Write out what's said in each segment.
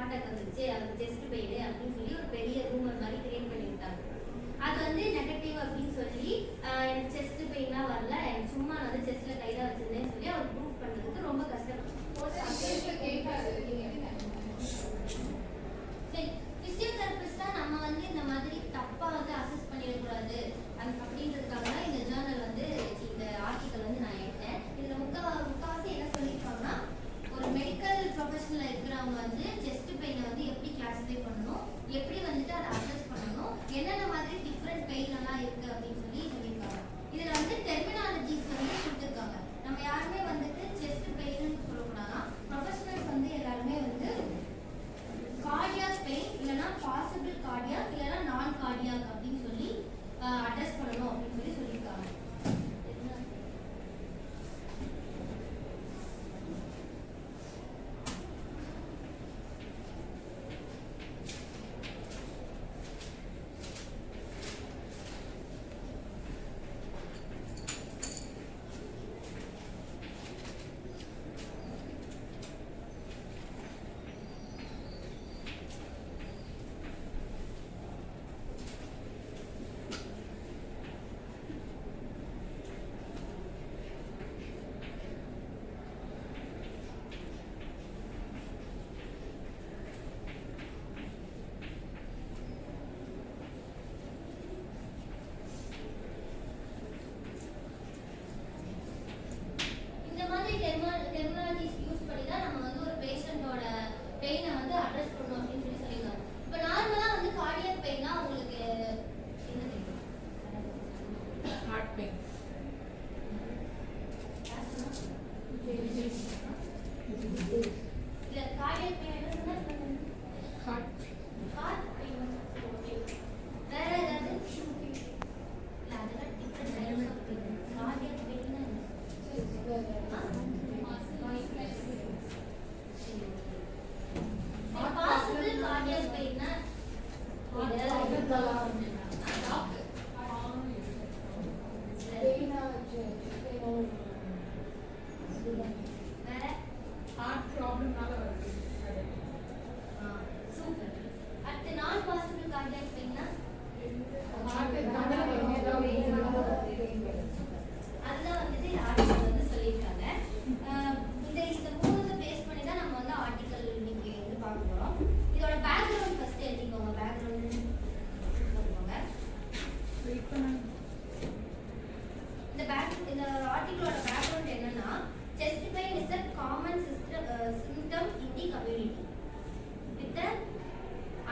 Attack வந்துச்சு, அது chest pain அப்படின்னு சொல்லி ஒரு பெரிய ரூமர் மாதிரி கிரியேட் பண்ணி விட்டாங்க. அது வந்து நெகட்டிவ் அப்படின்னு சொல்லி எனக்கு செஸ்ட் பெயின்லாம் வரல, எனக்கு சும்மா நான் வந்து செஸ்ட்ல கைதான் வச்சிருந்தேன்னு சொல்லி அவர் ப்ரூவ் பண்றதுக்கு ரொம்ப கஷ்டம். சரி, பிசியோதெரபிஸ்டா நம்ம வந்து இந்த மாதிரி தப்பா வந்து அசஸ் பண்ணிடக்கூடாது அப்படின்றதுக்காக தான் இந்த ஜேர்னல் வந்து இந்த ஆர்டிக்கல் வந்து நான் எடுத்தேன். இதுல முக்காவாசி என்ன சொல்லியிருக்காங்கன்னா, ஒரு மெடிக்கல் ப்ரொஃபஷனல் இருக்கிறவங்க வந்து செஸ்ட் பெயினை வந்து எப்படி கிளாஸிஃபை பண்ணணும், எப்படி வந்துட்டு அதை அசஸ் பண்ணணும், என்னென்ன மாதிரி டிஃப்ரெண்ட் பெயின் எல்லாம் இருக்கு அப்படின்னு சொல்லி சொல்லியிருக்காங்க. இதுல வந்து டெர்மினாலஜிஸ் வந்து கொடுத்துருக்காங்க. நம்ம யாருமே வந்துட்டு செஸ்ட் பெயின்னு சொல்லக்கூடாதா, ப்ரொஃபஷனல்ஸ் வந்து எல்லாருமே வந்து கார்டியாக் பெயின் இல்லைன்னா பாசிபிள் கார்டியாக் இல்லைன்னா நான் கார்டியாக் அப்படின்னு சொல்லி அட்ரஸ் பண்ணணும் அப்படின்னு சொல்லி சொல்லியிருக்காங்க. டெர்மினாலஜிஸ் யூஸ் பண்ணி தான் நம்ம வந்து ஒரு பேஷண்டோட பெயினை வந்து அட்ரஸ் பண்ணணும் அப்படின்னு சொல்லி சொல்லியிருக்காங்க. இப்போ நார்மலாக வந்து கார்டியக் பெயின்னா உங்களுக்கு என்ன தெரியும்? Heart pain. இல்லை, கார்டியக் பெயின் என்ன சொன்னா? Heart pain. வேற ஏதாவது? இல்லை, அதெல்லாம் different types of pain. Cardiac பெயின்னா பாசிபிள் கார்டியக் பெயின்னா வேற ஹார்ட் ப்ராப்ளம்னால வருது. சூப்பர். அடுத்து நான் பாசிபிள் கார்டியக் பெயின்னா அதுதான் வந்துட்டு ஆர்டிக்கல் வந்து சொல்லியிருக்காங்க. இந்த மூணு பேஸ் பண்ணி தான் நம்ம வந்து ஆர்டிக்கல் இன்னைக்கு வந்து பார்க்க போகிறோம். இதோட பேக்ரவுண்ட் ஃபர்ஸ்ட் எழுதிக்கோங்க. பேக்ரவுண்ட் போட்டுக்கோங்க. இந்த ஆர்டிக்கலோட பேக்ரவுண்ட் என்னன்னா, chest pain is a common symptom in the community with an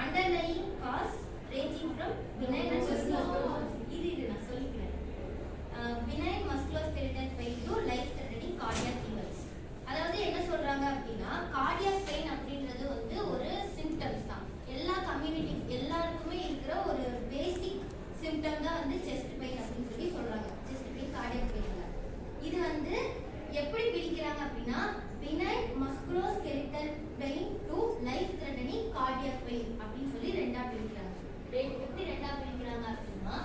underlying cause ranging from benign நான் சொல்லிக்கிறேன் benign musculoskeletal pain to life threatening cardiac events. அதாவது என்ன சொல்றாங்க அப்படின்னா, கார்டியாக் பெயின் அப்படின்றது வந்து ஒரு சிம்டம்ஸ் தான். எல்லா கம்யூனிட்டி எல்லாருக்குமே இருக்கிற ஒரு பேசிக் சிம்டம் தான் வந்து செஸ்ட் பெயின் அப்படின்னு சொல்லி சொல்றாங்க. Chest pain, cardiac pain. இது வந்து எப்படி பிரிக்கிறாங்க அப்படின்னா, benign musculoskeletal pain to life threatening cardiac pain அப்படின்னு சொல்லி ரெண்டா பிரிக்கிறாங்க. எப்படி ரெண்டா பிரிக்கிறாங்க அப்படின்னா,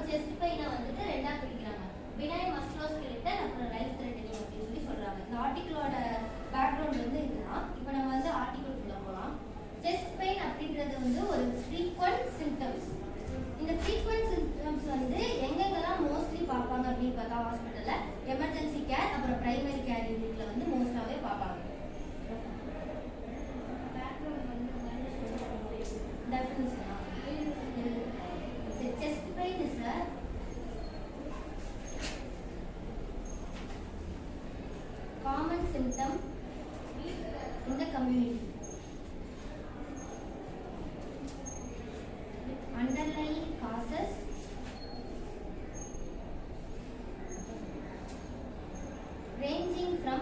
செஸ்ட் பெயினை வந்துட்டு ரெண்டா பிரிக்கிறாங்க. benign musculoskeletal அப்புறம் life threatening அப்படின்னு சொல்லி சொல்றாங்க. இந்த ஆர்டிக்கலோட பேக்ரவுண்ட் வந்து இதுதான். இப்போ நம்ம வந்து ஆர்டிக்கலுக்குள்ள போகலாம். செஸ்ட் பெயின் அப்படின்றது வந்து ஒரு ஃப்ரீக்வென்ட் சிம்டம்ஸ். இந்த ஃப்ரீக்வென்ட் சிம்டம்ஸ் வந்து எங்கெங்கெல்லாம் மோஸ்ட்லி பார்ப்பாங்க அப்படின்னு பார்த்தா, ஹாஸ்பிட்டல்ல எமர்ஜென்சி கேர் அப்புறம் பிரைமரி கேர் யூனிட்ல வந்து மோஸ்டாவே பார்ப்பாங்க. Definition chest pain is a common symptom in the community. Underlying causes ranging from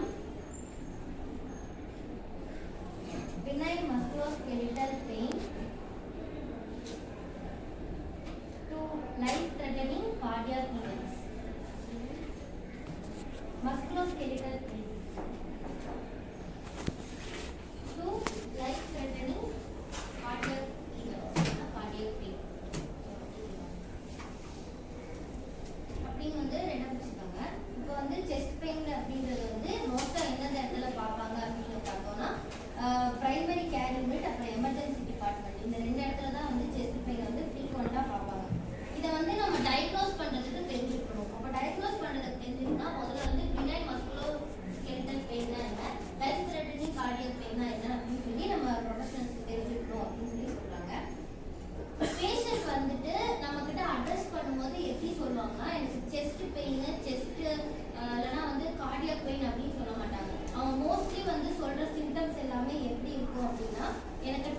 medical pain. 2. Life-threatening cardiac events, cardiac pain. அப்படின்னு வந்து ரெண்டா பிரிச்சுட்டாங்க. இப்போ வந்து செஸ்ட் பெயின் அப்படின்றது வந்து மோஸ்டா எந்தெந்த இடத்துல பார்ப்பாங்க அப்படின்னு பார்த்தோம்னா பிரைமரி கேர் யூனிட் அப்புறம் எமர்ஜென்சி டிபார்ட்மெண்ட் இந்த ரெண்டு இடத்துல தான் வந்து செஸ்ட் பெயின் வந்து ஃப்ரீக்வெண்ட்டாக பார்ப்பாங்க. இதை வந்து நம்ம டயக்னோஸ் பண்ணுறதுக்கு தெரிஞ்சுக்கணும். அப்போ டயக்னோஸ் பண்ணுறதுக்கு தெரிஞ்சுக்கணும்னா முதல்ல வந்து பினைல் மஸ்குலோ ஸ்கெலிட்டல் பெயின்னா என்ன, லைஃப் த்ரெட்டனிங் கார்டியக் பெயின்னா என்ன அப்படின்னு சொல்லி நம்ம ப்ரொஃபஷனல்ஸ்க்கு தெரிஞ்சுக்கணும் அப்படின்னு சொல்லி சொல்கிறாங்க. பேஷண்ட் வந்துட்டு நம்ம கிட்ட அட்ரஸ் பண்ணும்போது எப்படி சொல்லுவாங்கன்னா எனக்கு செஸ்ட் பெயின், செஸ்ட் இல்லைன்னா வந்து கார்டியக் பெயின் அப்படின்னு சொல்ல மாட்டாங்க. அவங்க மோஸ்ட்லி வந்து சொல்ற சிம்டம்ஸ் எல்லாமே எப்படி இருக்கும் அப்படின்னா எனக்கு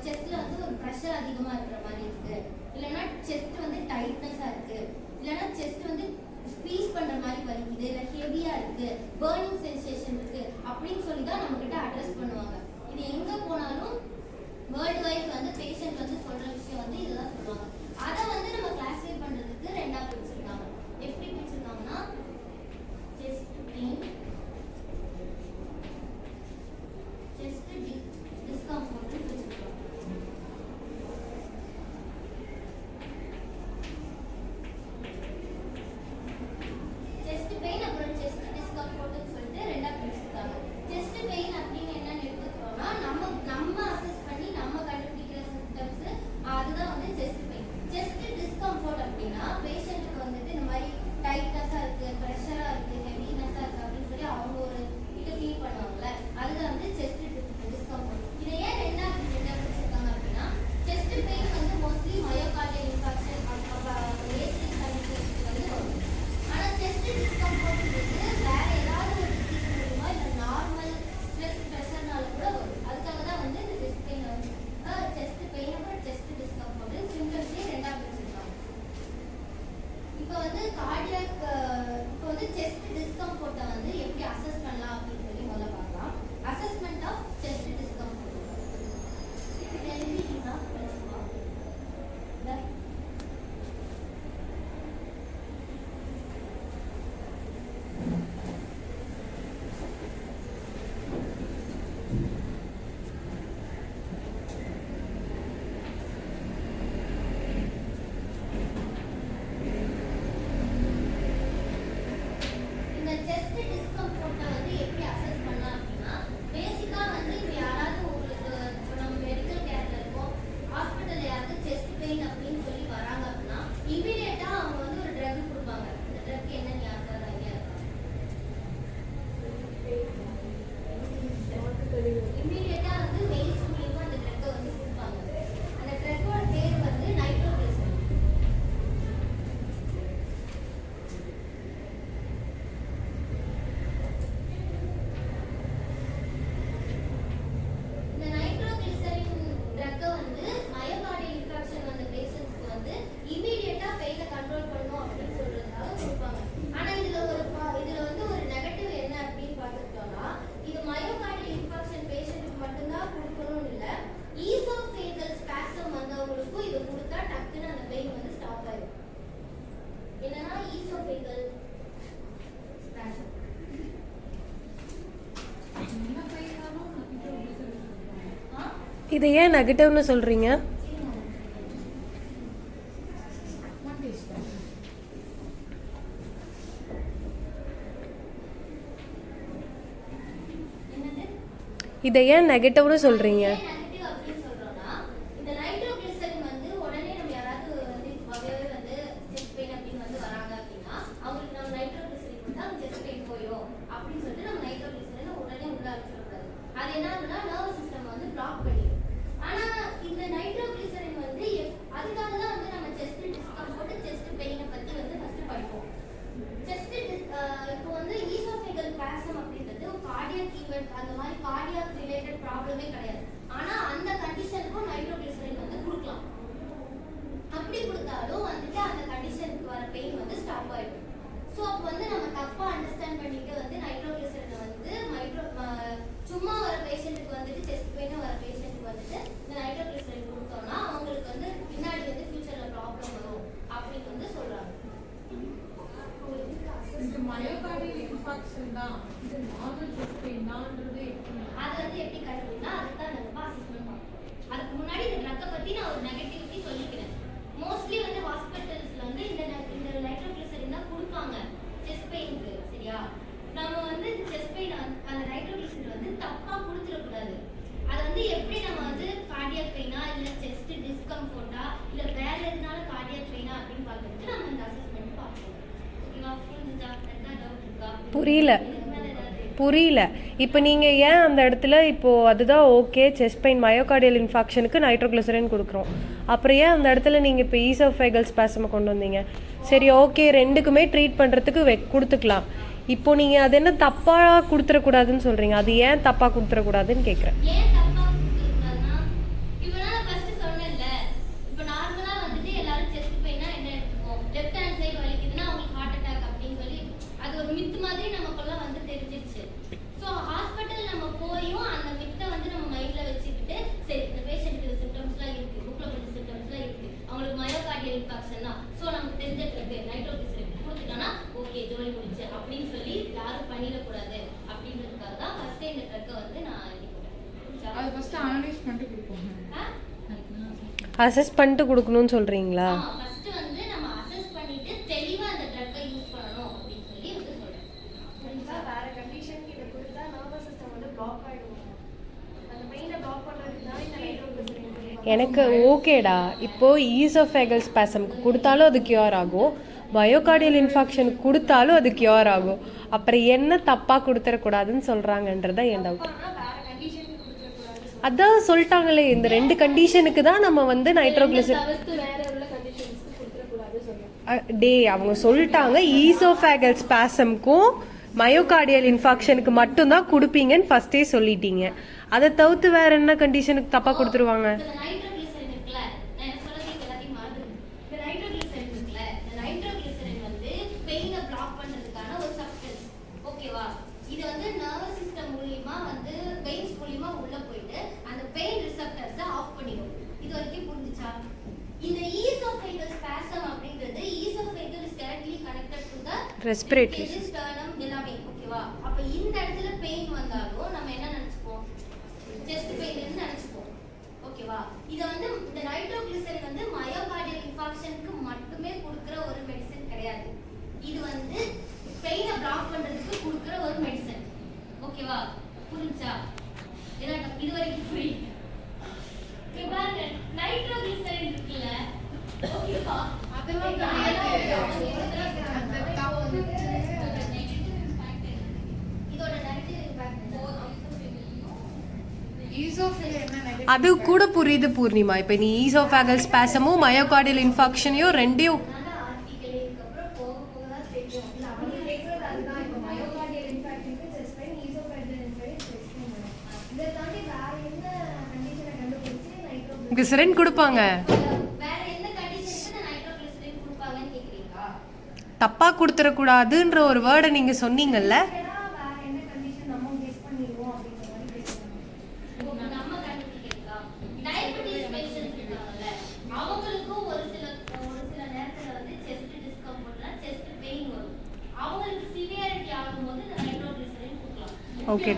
செஸ்ட்ல வந்து ஒரு ப்ரெஷர் அதிகமா இருக்கிற மாதிரி இருக்கு, இல்லைன்னா செஸ்ட் வந்து டைட்னஸா இருக்கு, இல்லைன்னா செஸ்ட் வந்து ஸ்க்வீஸ் பண்ற மாதிரி வலிக்குது, இல்லை ஹெவியா இருக்கு, பர்னிங் சென்சேஷன் இருக்கு அப்படின்னு சொல்லி தான் நம்ம கிட்ட அட்ரஸ் பண்ணுவாங்க. இது எங்க போனாலும் வேர்ல்டு வைட் வந்து பேஷண்ட் வந்து சொல்ற விஷயம் வந்து இதுதான் சொல்லுவாங்க. அதை வந்து நம்ம கிளாஸிஃபை பண்றதுக்கு ரெண்டா பிரிச்சிருக்காங்க. எப்படி பிரிச்சிருக்காங்கன்னா செஸ்ட் பெயின், செஸ்ட் டிஸ்கம்ஃபர்ட் பிரிச்சிருக்காங்க. செஸ்ட் பெயின் அப்புறம் செஸ்ட் டிஸ்கம்ஃபர்ட்னு சொல்லிட்டு ரெண்டா பிரிச்சிருக்காங்க. செஸ்ட் பெயின் அப்படின்னு என்னன்னு எடுத்துக்கிட்டோம்னா நம்ம அசஸ் பண்ணி நம்ம கண்டுபிடிக்கிற சிம்டம்ஸ் அதுதான் வந்து செஸ்ட் பெயின். செஸ்ட் டிஸ்கம்ஃபர்ட் அப்படின்னா பேஷண்ட்டுக்கு வந்துட்டு இந்த மாதிரி டைட்னஸா இருக்கு, ப்ரெஷரா இருக்கு, ஹெவினஸா இருக்கு அப்படின்னு சொல்லி அவங்க ஒரு இது ஃபீல் பண்ணுவாங்கல்ல, அதுதான் வந்து செஸ்ட் டிஸ்கம்ஃபர்ட். இதை ஏன் ரெண்டா பிரிச்சிருக்காங்க அப்படின்னா செஸ்ட் பெயின் வந்து மோஸ்ட்லி மயோகார்டியல் இன்ஃபார்க்ஷன் ஏசிஸ் கண்டிஷன்ஸ்க்கு வந்து வரும். ஆனால் செஸ்ட் டிஸ்கம்ஃபர்ட்ன்றது வேற ஏதாவது ஒரு டிசீஸ் மூலமா இல்லை நார்மல் ஸ்ட்ரெஸ் ப்ரெஷர்னால கூட வரும். அதுக்காக தான் வந்து இந்த செஸ்ட் பெயின் வந்து செஸ்ட் பெயின் அப்புறம் செஸ்ட் டிஸ்கம்ஃபர்ட் சிம்டம்ஸே ரெண்டா பிரிச்சிருக்காங்க. இப்போ வந்து கார்டியாக் இப்போ வந்து செஸ்ட் டிஸ்கம்ஃபர்ட்டை வந்து எப்படி அசஸ் பண்ணலாம் அப்படின்னு சொல்லி முதல்ல பார்க்கலாம். அசஸ்மெண்ட் ஆஃப் செஸ்ட் டிஸ்கம்ஃபர்ட் எழுதிட்டீங்கன்னா படிச்சுக்கலாம். இந்த செஸ்ட் டிஸ்கம்ஃபர்ட்டை வந்து எப்படி அசஸ் பண்ணலாம் அப்படின்னா பேசிக்கா வந்து இப்போ யாராவது உங்களுக்கு இப்போ நம்ம மெடிக்கல் கேர்ல இருக்கோம், ஹாஸ்பிட்டல்ல யாராவது செஸ்ட் பெயின் அப்படின்னு சொல்லி வராங்க அப்படின்னா இமீடியட்டா அவங்க வந்து ஒரு ட்ரக் கொடுப்பாங்க. இந்த ட்ரக் என்னன்னு யாருக்காவது ஐடியா இருக்கா? இமீடியட்டா வந்து மெயில்ஸ் மூலியமா அந்த ட்ரக்கை வந்து கொடுப்பாங்க. அந்த ட்ரக்கோட பேர் வந்து நைட்ரோகிளிசரின். இந்த நைட்ரோகிளிசரின் ட்ரக்கை வந்து மயோகார்டியல் இன்ஃபார்க்ஷன் வந்த பேஷண்ட்ஸ்க்கு வந்து இமீடியட்டா பெயினை கண்ட்ரோல் பண்ணணும் அப்படின்னு சொல்றதுக்காக கொடுப்பாங்க. ஆனா இதுல வந்து ஒரு நெகட்டிவ் என்ன அப்படின்னு பார்த்துக்கிட்டோம்னா இது மயோகார்டியல் இன்ஃபார்க்ஷன் பேஷண்ட்டுக்கு மட்டும்தான் கொடுக்கணும்னு இல்லை, ஈசோஃபேகல் ஸ்பாசம் வந்தவங்களுக்கும் இது கொடுத்தா டக்குன்னு அந்த பெயின் வந்து ஸ்டாப் ஆயிடும். என்னன்னா ஈசோஃபேகல் ஸ்பாசம் என்ன பெயினாலும் இதை ஏன் நெகட்டிவ்னு சொல்கிறீங்க? என்னது இதை ஏன் நெகட்டிவ்னு சொல்கிறீங்க? நெகட்டிவ் அப்படின்னு சொல்றோம்னா இந்த நைட்ரோகிளிசரின் வந்து உடனே நம்ம யாராவது வந்து வகையாவே வந்து செஸ்ட் பெயின் அப்படின்னு வந்து வராங்க அப்படின்னா அவங்களுக்கு நம்ம நைட்ரோகிளிசரின் கொடுத்தா அவங்க செஸ்ட் பெயின் போயிடும் அப்படின்னு சொல்லிட்டு நம்ம நைட்ரோகிளிசரினை உடனே உள்ள அனுப்பிச்சிடக்கூடாது. அது என்ன ஆகுதுன்னா நர்வஸ் சிஸ்டம் வந்து பிளாக் பண்ணிடும். ஆனா இந்த நைட்ரோகிளிசரின் வந்து அதுக்காக தான் வந்து நம்ம செஸ்ட் டிஸ்கம்ஃபர்ட் செஸ்ட் பெயினை பத்தி வந்து ஃபர்ஸ்ட் படிப்போம். செஸ்ட் இப்போ வந்து ஈசோஃபேகல் ஸ்பாசம் அப்படின்றது ஒரு கார்டியாக் ஈவென்ட், அந்த மாதிரி கார்டியாக் ரிலேட்டட் ப்ராப்ளமே கிடையாது. ஆனா அந்த கண்டிஷனுக்கும் நைட்ரோகிளிசரின் வந்து கொடுக்கலாம். அப்படி கொடுத்தாலும் வந்துட்டு அந்த கண்டிஷனுக்கு வர பெயின் வந்து ஸ்டாப் ஆயிடும். ஸோ அப்போ வந்து நம்ம தப்பா அண்டர்ஸ்டாண்ட் பண்ணிட்டு வந்து நைட்ரோகிளிசரினை வந்து சும்மா வர பேஷண்ட்டுக்கு வந்துட்டு செஸ்ட் பெயின் வர பேஷண்ட்டுக்கு வந்துட்டு இந்த நைட்ரோகிளிசரின் கொடுத்தோம்னா அவங்களுக்கு வந்து பின்னாடி வந்து ஃபியூச்சர்ல ப்ராப்ளம் வரும் அப்படின்னு வந்து சொல்றாங்க. இந்த மயோகார்டியல் இன்ஃபெக்ஷன் தான், இது நார்மல் செஸ்ட் பெயின் தான்ன்றது அது வந்து எப்படி கண்டுபிடினா அதுதான் நம்ம அசஸ்மெண்ட் பண்ணுவோம். அதுக்கு முன்னாடி இந்த ட்ரக்கை பத்தி நான் ஒரு நெகட்டிவிட்டி சொல்லிக்கிறேன். மோஸ்ட்லி வந்து ஹாஸ்பிட்டல்ஸ்ல வந்து இந்த நைட்ரோகிளிசரின் தான் கொடுப்பாங்க செஸ்ட் பெயினுக்கு. சரியா? நம்ம வந்து செஸ்ட் பெயின் அந்த நைட்ரோகிளிசரின் வந்து தப்பா கொடுத்துடக்கூடாது. அது வந்து எப்படி நம்ம வந்து கார்டியாக் பெயினா இல்ல செஸ்ட் டிஸ்கம்ஃபர்ட்டா இல்ல வேற எதனால கார்டியாக் பெயினா அப்படின்னு பார்த்துட்டு நம்ம இந்த அசஸ்மெண்ட் பார்ப்போம். ஓகேவா? புரிஞ்சுச்சா? என்ன டவுட் இருக்கா? புரியல புரியல. இப்போ நீங்கள் ஏன் அந்த இடத்துல இப்போது அதுதான் ஓகே செஸ்ட் பெயின் மயோகார்டியல் இன்ஃபாக்ஷனுக்கு நைட்ரோகிளிசரின் கொடுக்குறோம், அப்புறம் ஏன் அந்த இடத்துல நீங்கள் இப்போ ஈசோஃபேகல் ஸ்பாசமை கொண்டு வந்தீங்க? சரி ஓகே, ரெண்டுக்குமே ட்ரீட் பண்ணுறதுக்கு கொடுத்துக்கலாம். இப்போ நீங்கள் அது என்ன தப்பாக கொடுத்துடக்கூடாதுன்னு சொல்கிறீங்க, அது ஏன் தப்பாக கொடுத்துடக்கூடாதுன்னு கேட்குறேன். ஏன் தப்பா கொடுத்துருக்காங்கன்னா இப்போ நான் ஃபர்ஸ்ட் சொன்னேன்ல, இப்போ நார்மலா வந்துட்டு எல்லாரும் செஸ்ட் பெயினா என்ன எடுத்துப்போம், லெஃப்ட் ஹேண்ட் சைடு வலிக்குதுன்னா அவங்களுக்கு ஹார்ட் அட்டாக் அப்படின்னு சொல்லி அது ஒரு மித்து மாதிரி நமக்குள்ள வந்து தெரிஞ்சிருச்சு. ஸோ ஹாஸ்பிட்டல் நம்ம போயும் அந்த மித்தை வந்து நம்ம மைண்ட்ல வச்சுக்கிட்டு சரி இந்த பேஷண்ட்டுக்கு இந்த சிம்டம்ஸ்லாம் இருக்கு, புக்ல கொஞ்சம் சிம்டம்ஸ்லாம் இருக்கு, அவங்களுக்கு மயோகார்டியல் இன்ஃபாக்ஷன் தான், ஸோ நமக்கு தெரிஞ்சிருக்கு நைட்ரோகிளிசரின் கொடுத்துட்டோம்னா ஓகே ஜோலி முடிச்சு அப்படின்னு சொல்லி யாரும் பண்ணிடக்கூடாது அப்படின்றதுக்காக தான் ஃபர்ஸ்ட் இந்த ட்ரக்கை வந்து நான் எழுதி போட்டேன். அது ஃபர்ஸ்ட் அனலைஸ் பண்ணிட்டு கொடுப்போம். அசஸ் பண்ணிட்டு கொடுக்கணும்னு சொல்கிறீங்களா? ஃபர்ஸ்ட் வந்து நம்ம அசஸ் பண்ணிட்டு தெளிவா அந்த ட்ரக்கை யூஸ் பண்ணணும் அப்படின்னு சொல்லி வந்து சொல்றேன். புரிஞ்சா? வேற கண்டிஷனுக்கு இதை கொடுத்தா நர்வஸ் சிஸ்டம் வந்து பிளாக் ஆயிடும். அந்த மெயினை பிளாக் பண்றதுக்கு தான் இந்த நைட்ரோகிளிசரின் எனக்கு ஓகேடா. இப்போது ஈசோஃபேகல் ஸ்பாசம்க்கு கொடுத்தாலும் அது கியூர் ஆகும், மயோகார்டியல் இன்ஃபாக்ஷனுக்கு கொடுத்தாலும் அது கியூர் ஆகும், அப்புறம் என்ன தப்பாக கொடுத்துடக்கூடாதுன்னு சொல்கிறாங்கன்றத என் டவுட். வேற கண்டிஷனுக்கு கொடுத்துடக்கூடாது. அதான் சொல்லிட்டாங்களே, இந்த ரெண்டு கண்டிஷனுக்கு தான் நம்ம வந்து நைட்ரோகிளிசரின் தவிர்த்து வேற உள்ள கண்டிஷன்ஸ்க்கு கொடுத்துடக்கூடாது சொல்லுங்க. டே அவங்க சொல்லிட்டாங்க ஈசோஃபேகல் ஸ்பாசம்க்கும் மயோகார்டியல் இன்ஃபாக்ஷனுக்கு மட்டும்தான் கொடுப்பீங்கன்னு ஃபர்ஸ்டே சொல்லிட்டீங்க. அதை தவிர்த்து வேற என்ன கண்டிஷனுக்கு தப்பாக கொடுத்துருவாங்க? இந்த நைட்ரோகிளிசரின் இருக்குல்ல, நான் சொல்றது எல்லாத்தையும் மறந்துடுங்க. இந்த நைட்ரோகிளிசரின் இருக்குல்ல, இந்த நைட்ரோகிளிசரின் வந்து பெயினை பிளாக் பண்றதுக்கான ஒரு சப்ஸ்டன்ஸ். ஓகேவா? இது வந்து நர்வஸ் சிஸ்டம் மூலியமா வந்து வெயின்ஸ் மூலியமா உள்ள போயிட்டு அந்த பெயின் ரிசெப்டர்ஸை ஆஃப் பண்ணிடும். இது வரைக்கும் புரிஞ்சுச்சா? இந்த ஈசோஃபேகல் ஸ்பாசம் அப்படிங்கிறது oesophageal is directly connected to the respiratory sternum எல்லாமே. ஓகேவா? அப்ப இந்த இடத்துல பெயின் வந்தாலும் நம்ம என்ன நினைச்சுப்போம், செஸ்ட் பெயின் நினைச்சுப்போம். ஓகேவா? இத வந்து இந்த நைட்ரோகிளிசரின் வந்து மயோகார்டியல் இன்ஃபாக்ஷனுக்கு மட்டுமே கொடுக்கிற ஒரு மெடிசன் கிடையாது. இது வந்து பெயினை பிளாக் பண்றதுக்கு கொடுக்கிற ஒரு மெடிசன். ஓகேவா? புரிஞ்சா? இது வரைக்கும் புரியுது? பாருங்க நைட்ரோகிளிசரின் இருக்குல்ல, ஓகேவா? அதெல்லாம் கிடையாது. அந்த தப்பு இதோட நெகட்டிவ் இம்பாக்ட் ஈசோஃபேகல் என்ன நெகட்டிவ் அது கூட புரியுது பூர்ணிமா. இப்போ நீ ஈசோஃபேகல் ஸ்பாசமும் மயோகார்டியல் இன்ஃபாக்ஷனையும் ரெண்டையும் ஆர்டிகல் இதுக்கப்புறம் போக போக தான் தெரியும். இல்ல அவங்க கேட்கறது அதுதான். இப்போ மயோகார்டியல் இன்ஃபாக்ஷனுக்கு chest pain, oesophageal infarction chest pain. இதை தாண்டி வேற என்ன கண்டிஷனை கண்டுபிடிச்சு நைட்ரோகிளிசரின் கிளிசரின் கொடுப்பாங்க? வேற எந்த கண்டிஷனுக்கு இந்த நைட்ரோகிளிசரின் கொடுப்பாங்கன்னு கேக்குறீங்களா? தப்பாக கொடுத்துடக்கூடாதுன்ற ஒரு வேர்டை நீங்கள் சொன்னீங்கல்ல. வேற என்ன கண்டிஷன் நம்ம கெஸ் பண்ணிடுவோம் அப்படிங்கிற மாதிரி பேசுறாங்க. இப்போ நம்ம கண்டுபிடிக்கிறதா டயபெட்டிஸ் பேஷண்ட்ஸ் இருக்காங்கல்ல, அவங்களுக்கும் ஒரு சில நேரத்துல வந்து செஸ்ட் டிஸ்கம்ஃபர்ட்னா செஸ்ட் பெயின் வரும். அவங்களுக்கு சிவியாரிட்டி ஆகும்போது இந்த நைட்ரோகிளிசரின் கொடுக்கலாம். ஓகே.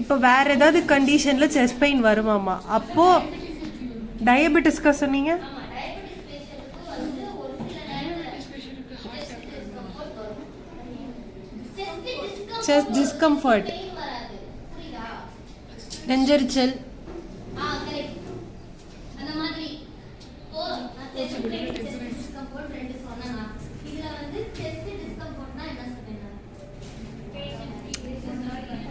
இப்போ வேற ஏதாவது கண்டிஷன்ல செஸ்ட் பெயின் வருமாமா? அப்போ டயபெட்டிஸ்க்கா சொன்னீங்க? ஆமா, டயபெட்டிஸ் பேஷண்ட்க்கு வந்து ஒரு சில நேரத்துல செஸ்ட் டிஸ்கம்ஃபர்ட் வரும். செஸ்ட் டிஸ்கம்ஃபர்ட், பெயின் வராது. புரியுதா? நெஞ்செரிச்சல். கரெக்ட். அந்த மாதிரி நான் செஸ்ட் பெயின் செஸ்ட் டிஸ்கம்ஃபர்ட் ரெண்டு சொன்னேனா, இதுல வந்து செஸ்ட் டிஸ்கம்ஃபர்ட்னா என்ன சொன்னேன் நான்?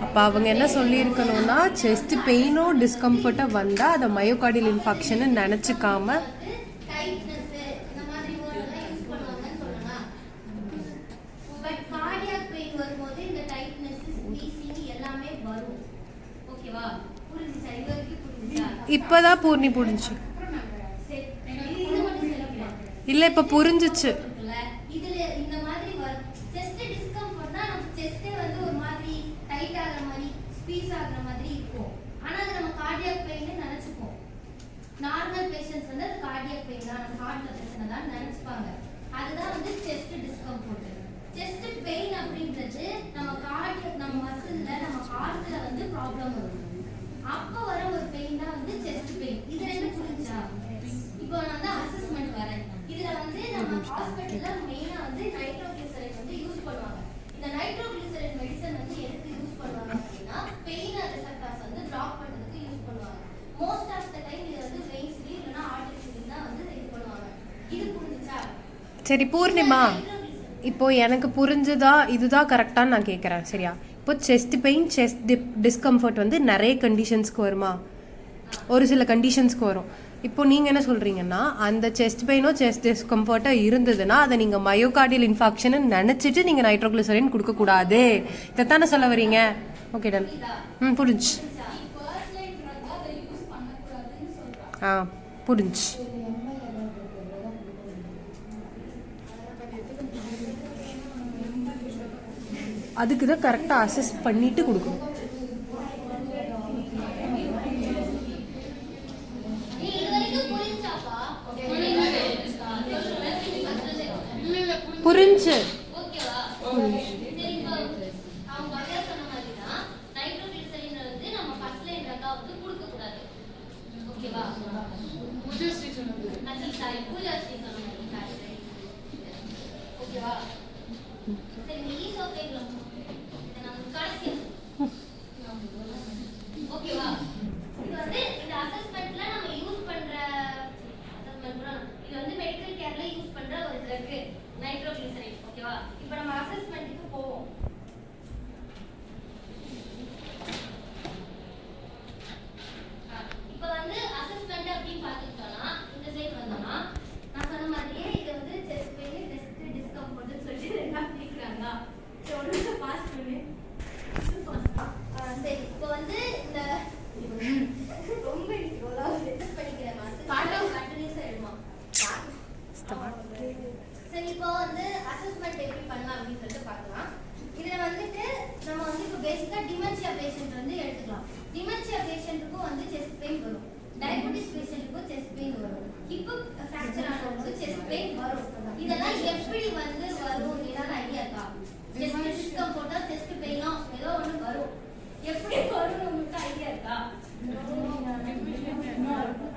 அப்போ அவங்க என்ன சொல்லியிருக்கணும்னா செஸ்ட் பெயினோ டிஸ்கம்ஃபர்ட்டோ வந்தால் அதை மயோகார்டியல் இன்ஃபாக்ஷன்னு நினச்சிக்காம டைட்னஸ் இந்த மாதிரி வேர்டெல்லாம் யூஸ் பண்ணுவாங்கன்னு சொல்லலாம். பட் கார்டியாக் பெயின் வரும்போது இந்த டைட்னஸ் ஸ்குவீசிங் எல்லாமே வரும். ஓகேவா? புரிஞ்சுச்சா? இது வரைக்கும் புரிஞ்சுச்சா? இப்போதான் பூர்ணி புரிஞ்சு. சரி, இது மட்டும் சொல்லுங்க. இல்லை இப்போ புரிஞ்சிச்சு. இருக்குல்ல, இதுல இந்த மாதிரி வரும். செஸ்ட் டிஸ்கம்ஃபர்ட்னா நம்ம செஸ்டே வந்து ஒரு மாதிரி டைட் ஆகுற மாதிரி ஸ்குவீஸ் ஆகுற மாதிரி இருக்கும். ஆனா அது நம்ம கார்டியாக் பெயின்னு நினைச்சுப்போம். நார்மல் பேஷண்ட்ஸ் வந்து அது கார்டியாக் பெயின் தான், ஹார்ட்ல பிரச்சனை தான் நினைச்சுப்பாங்க. அதுதான் வந்து செஸ்ட் டிஸ்கம்ஃபர்ட். செஸ்ட் பெயின் சரி பூர்ணிமா, இப்போ எனக்கு புரிஞ்சுதா இதுதான் கரெக்டான்னு நான் கேட்குறேன் சரியா? இப்போ செஸ்ட் பெயின் செஸ்ட் டிஸ்கம்ஃபர்ட் வந்து நிறைய கண்டிஷன்ஸ்க்கு வருமா? ஒரு சில கண்டிஷன்ஸ்க்கு வரும். இப்போ நீங்கள் என்ன சொல்கிறீங்கன்னா அந்த செஸ்ட் பெயினோ செஸ்ட் டிஸ்கம்ஃபர்ட்டோ இருந்ததுன்னா அதை நீங்கள் மயோகார்டியல் இன்ஃபாக்ஷன் நினச்சிட்டு நீங்கள் நைட்ரோக்ளிசரின் கொடுக்கக்கூடாது. இதைத்தானே சொல்ல வரீங்க? Okay done. புரிஞ்சு. புரிஞ்சு. அதுக்கு தான் கரெக்டாக அசஸ் பண்ணிட்டு கொடுக்கணும். புரிஞ்சு. நைட்ரோகிளிசரைட். ஓகேவா? இப்போ நம்ம அசஸ்மென்ட்க்கு போவோம். இப்போ வந்து அசஸ்மென்ட் அப்படி பார்த்துட்டோம்னா இந்த சைடு வந்தோம்னா நான் சொன்ன மாதிரியே இது வந்து செஸ்ட் பெயின் செஸ்ட் டிஸ்கம்ஃபர்ட்னு சொல்லிட்டு ரெண்டா பிரிக்கிறாங்க. சோ ஒன்னு பாஸ் பண்ணு. சரி இப்போ வந்து இந்த ரொம்ப இவ்வளோ செட் பண்ணிக்கிறேன். மாஸ் கண்டினியூஸா எழுமா. சரி இப்போ வந்து அசஸ்மெண்ட் எப்படி பண்ணலாம் அப்படின்னு சொல்லிட்டு பார்க்கலாம். இதில் வந்துட்டு நம்ம வந்து இப்போ பேசிக்காக டிமென்ஷியா பேஷண்ட் வந்து எடுத்துக்கலாம். டிமென்ஷியா பேஷண்ட்டுக்கும் வந்து செஸ்ட் பெயின் வரும், டயபெட்டிஸ் பேஷண்ட்டுக்கும் செஸ்ட் பெயின் வரும், ஹிப் ஃப்ராக்சர் ஆனவங்களுக்கும் செஸ்ட் பெயின் வரும். இதெல்லாம் எப்படி வந்து வரும் ஏதாவது ஐடியா இருக்கா? செஸ்ட் டிஸ்கம்ஃபர்ட்டா செஸ்ட் பெயினோ ஏதோ ஒன்று வரும். எப்படி வரும்னு உங்களுக்கு ஐடியா இருக்கா?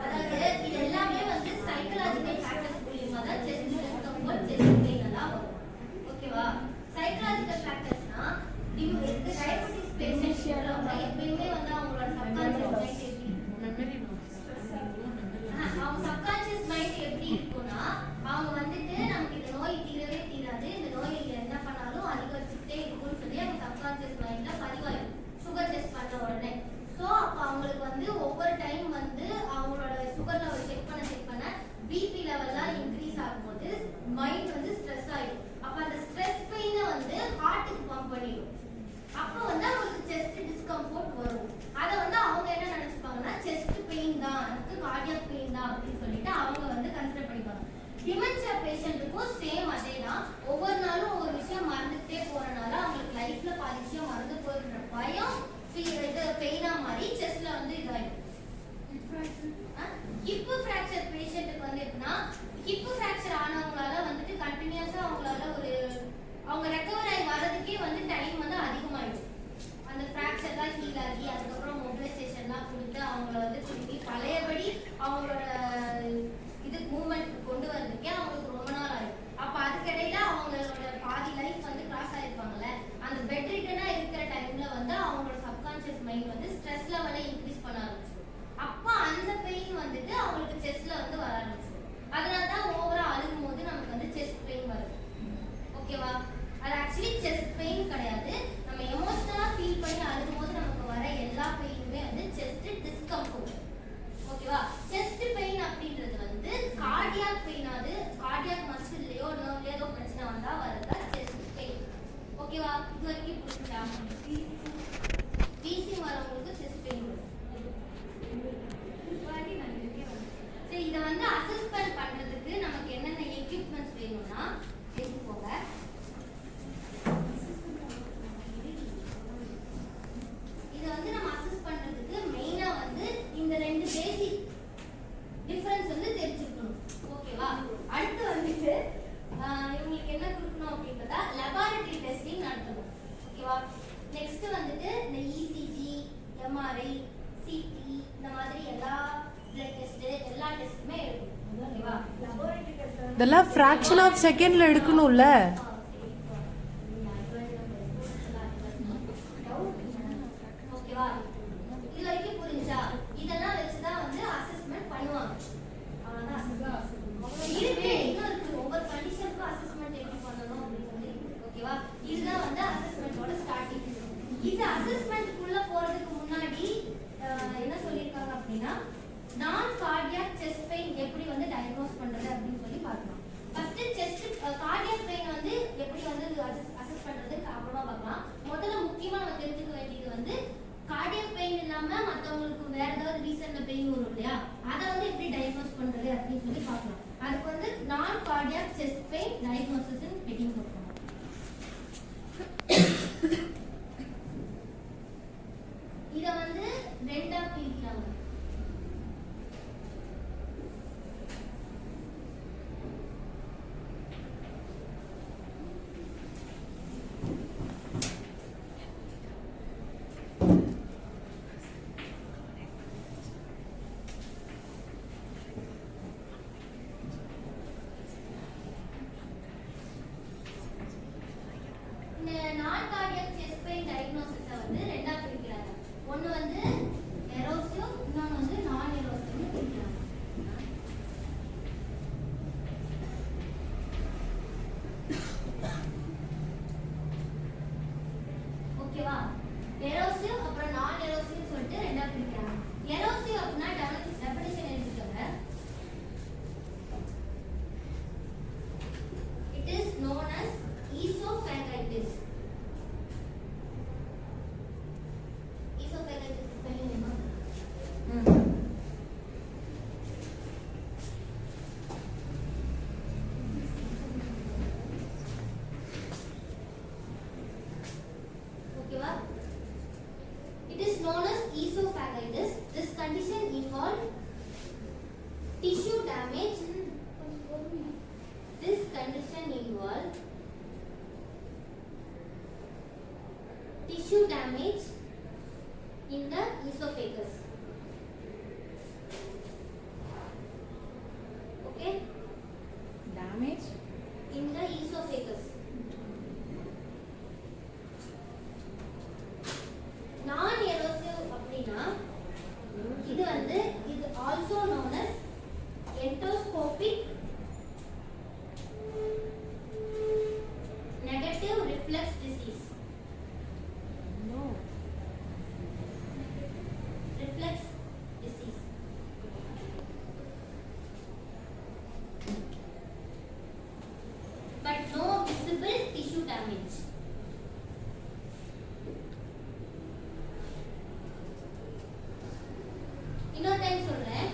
அதாவது இது எல்லாமே வந்து சைக்கலாஜிக்கல் ஃபேக்டர்ஸ் மூலியமா தான் செஸ்ட் டிஸ்கம்ஃபர்ட் செஸ்ட் பெயின் எல்லாம் வரும். ஓகேவா? சைக்கலாஜிக்கல் ஃபேக்டர்ஸ்னா டயபெட்டிஸ் பேஷண்ட்ஸ் எப்பயுமே வந்து அவங்களோட சப்கான்ஷியஸ் மைண்ட் எப்படி இருக்கும்னா அவங்க வந்துட்டு நமக்கு இந்த நோய் தீரவே தீராது, இந்த நோய் என்ன பண்ணாலும் அதிகரிச்சுட்டே இருக்கும்னு சொல்லி அவங்க சப்கான்ஷியஸ் மைண்ட்ல பதிவாயிடும் சுகர் டெஸ்ட் பண்ண உடனே. ஸோ அப்போ அவங்களுக்கு வந்து ஒவ்வொரு டைம் வந்து அவங்களோட சுகர் லெவல் செக் பண்ண பிபி லெவல்லாம் இன்க்ரீஸ் ஆகும்போது மைண்ட் வந்து ஸ்ட்ரெஸ் ஆகிடும். அப்போ அந்த ஸ்ட்ரெஸ் பெயினை வந்து ஹார்ட்டுக்கு பம்ப் பண்ணிடும். அப்போ வந்து அவங்களுக்கு செஸ்ட் டிஸ்கம்ஃபர்ட் வரும். அதை வந்து அவங்க என்ன நினைச்சுப்பாங்கன்னா செஸ்ட் பெயின் தான், எனக்கு கார்டியாக் பெயின் தான் அப்படின்னு சொல்லிட்டு அவங்க வந்து கன்சிடர் பண்ணிப்பாங்க. டிமென்ஷியா பேஷண்ட்டுக்கும் சேம் அதே தான். ஒவ்வொரு நாளும் ஒவ்வொரு விஷயம் மறந்துட்டே போறனால அவங்களுக்கு லைஃப்ல பாதி விஷயம் மறந்து போயிடுற பயம் இது பெயினா மாதிரி செஸ்ட்ல வந்து இதாயிடும். ஹிப் ஃப்ராக்சர் பேஷண்ட்டுக்கு வந்து எப்படின்னா ஹிப் ஃப்ராக்சர் ஆனவங்களால வந்துட்டு கண்டினியூஸா அவங்களால அவங்க ரெக்கவர் ஆகி வர்றதுக்கே வந்து டைம் வந்து அதிகமாயிடும். அந்த ஃப்ராக்சர்லாம் ஹீல் ஆகி அதுக்கப்புறம் மொபிலைசேஷன்லாம் கொடுத்து அவங்கள வந்து திரும்பி பழையபடி அவங்களோட இது மூவ்மெண்ட் கொண்டு வரதுக்கே அவங்களுக்கு ரொம்ப நாள் ஆகும். அப்போ அதுக்கிடையில அவங்களோட பாதி லைஃப் வந்து கிராஸ் ஆயிருப்பாங்கல்ல, அந்த பெட் ரிட்டனா இருக்கிற டைம்ல வந்து அவங்களோட சப்கான்ஷியஸ் மைண்ட் வந்து ஸ்ட்ரெஸ் லெவலை இன்க்ரீஸ் பண்ண ஆரம்பிச்சிடும். அப்போ அந்த பெயின் வந்துட்டு அவங்களுக்கு செஸ்ட்ல வந்து வர ஆரம்பிச்சிடும். அதனால தான் ஓவரா அழுகும் போது நமக்கு வந்து செஸ்ட் பெயின் வருது. ஓகேவா? அது ஆக்சுவலி செஸ்ட் பெயின் கிடையாது. நம்ம எமோஷனலா ஃபீல் பண்ணி அழுகும் போது நமக்கு வர எல்லா பெயினுமே வந்து செஸ்ட் டிஸ்கம்ஃபர்ட். ஓகேவா? செஸ்ட் பெயின் அப்படின்றது வந்து கார்டியாக் பெயின், அது கார்டியாக் மசில்லையோ நர்வ்லையோ ஏதோ பிரச்சனை வந்தா வரதா செஸ்ட் பெயின். ஓகேவா? இது வரைக்கும் புரிஞ்சுச்சா? வீசிங் வரவங்களுக்கு செஸ்ட் பெயின் வரும். சரி, இதை வந்து அசஸ்மெண்ட் பண்றதுக்கு நமக்கு என்னென்ன எக்யூப்மெண்ட்ஸ் வேணும்னா எடுத்துக்கோங்க. இதை வந்து நம்ம அசஸ் பண்றதுக்கு மெயினா வந்து இந்த ரெண்டு பேசிக் டிஃபரன்ஸ் வந்து தெரிஞ்சுக்கணும். ஓகேவா? அடுத்து வந்துட்டு இவங்களுக்கு என்ன கொடுக்கணும் அப்படின்றதா லெபார்டரி டெஸ்டிங் நடத்தணும். ஓகேவா? நெக்ஸ்ட் வந்துட்டு இந்த இசிஜி, எம்ஆர்ஐ, சிடி இந்த மாதிரி எல்லா பிளட் டெஸ்ட் எல்லா டெஸ்ட்டுமே எடுக்கணும். ஓகேவா? லெபார்டரி டெஸ்ட் இதெல்லாம் ஃப்ராக்ஷன் ஆஃப் செகண்ட்ல எடுக்கணும்ல. ஓகேவா? இது வரைக்கும் புரிஞ்சா? இதெல்லாம் வச்சுதான் வந்து அசஸ்மெண்ட் பண்ணுவாங்க. அவ்வளவுதான். இருக்கு இன்னும் இருக்கு, ஒவ்வொரு கண்டிஷனுக்கும் tissue damage in the esophagus. Okay? Damage. In the esophagus. Non-erosive அப்படினா இது வந்து இது also known as endoscopic negative reflux disease. No. Reflux disease. But no visible tissue damage. இன்னொரு டைம் சொல்றேன்.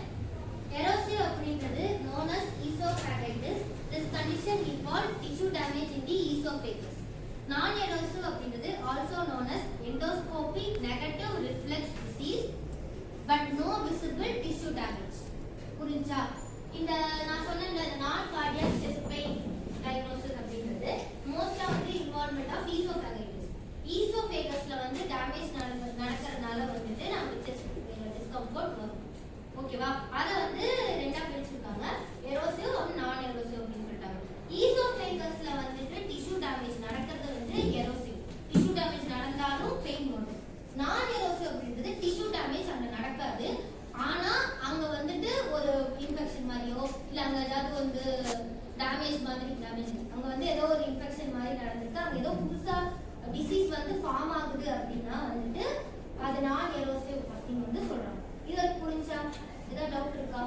Erosive அப்படின்றது known as esophagitis. This condition involves tissue damage in the esophagus. Non-erosive அப்படின்றது also known as endoscopic negative reflux disease but no visible tissue damage. புரிஞ்சா? இந்த நான் சொன்னேன்ல நான் cardiac chest pain diagnosis அப்படின்றது மோஸ்டா வந்து இன்வால்வ்மென்ட் ஆஃப் esophagitis. esophagus-ல வந்து டேமேஜ் நடக்கிறதுனால வந்துட்டு நமக்கு chest discomfort வரும். ஓகேவா? அத வந்து ரெண்டா பிரிச்சிருக்காங்க. erosive and non erosive அப்படினு சொல்லிட்டாங்க. esophagus-ல வந்துட்டு டிஷ்யூ டேமேஜ் நடக்கிறது வந்து erosive. டிஷ்யூ டேமேஜ் நடந்தாலும் பெயின் வரும். non erosive அப்படின்றது டிஷ்யூ டேமேஜ் அங்க நடக்காது. ஆனா அங்க வந்துட்டு ஒரு இன்ஃபெக்ஷன் மாதிரியோ இல்ல அங்க ஏதாவது வந்து டேமேஜ் அங்க வந்து ஏதோ ஒரு இன்ஃபெக்ஷன் மாதிரி நடந்துருக்கு. அங்க ஏதோ புதுசா டிசீஸ் வந்து ஃபார்ம் ஆகுது அப்படின்னா வந்துட்டு அது நான் எரோசிவ் அப்படின்னு வந்து சொல்றாங்க. இது புரிஞ்சா? ஏதாவது டவுட் இருக்கா?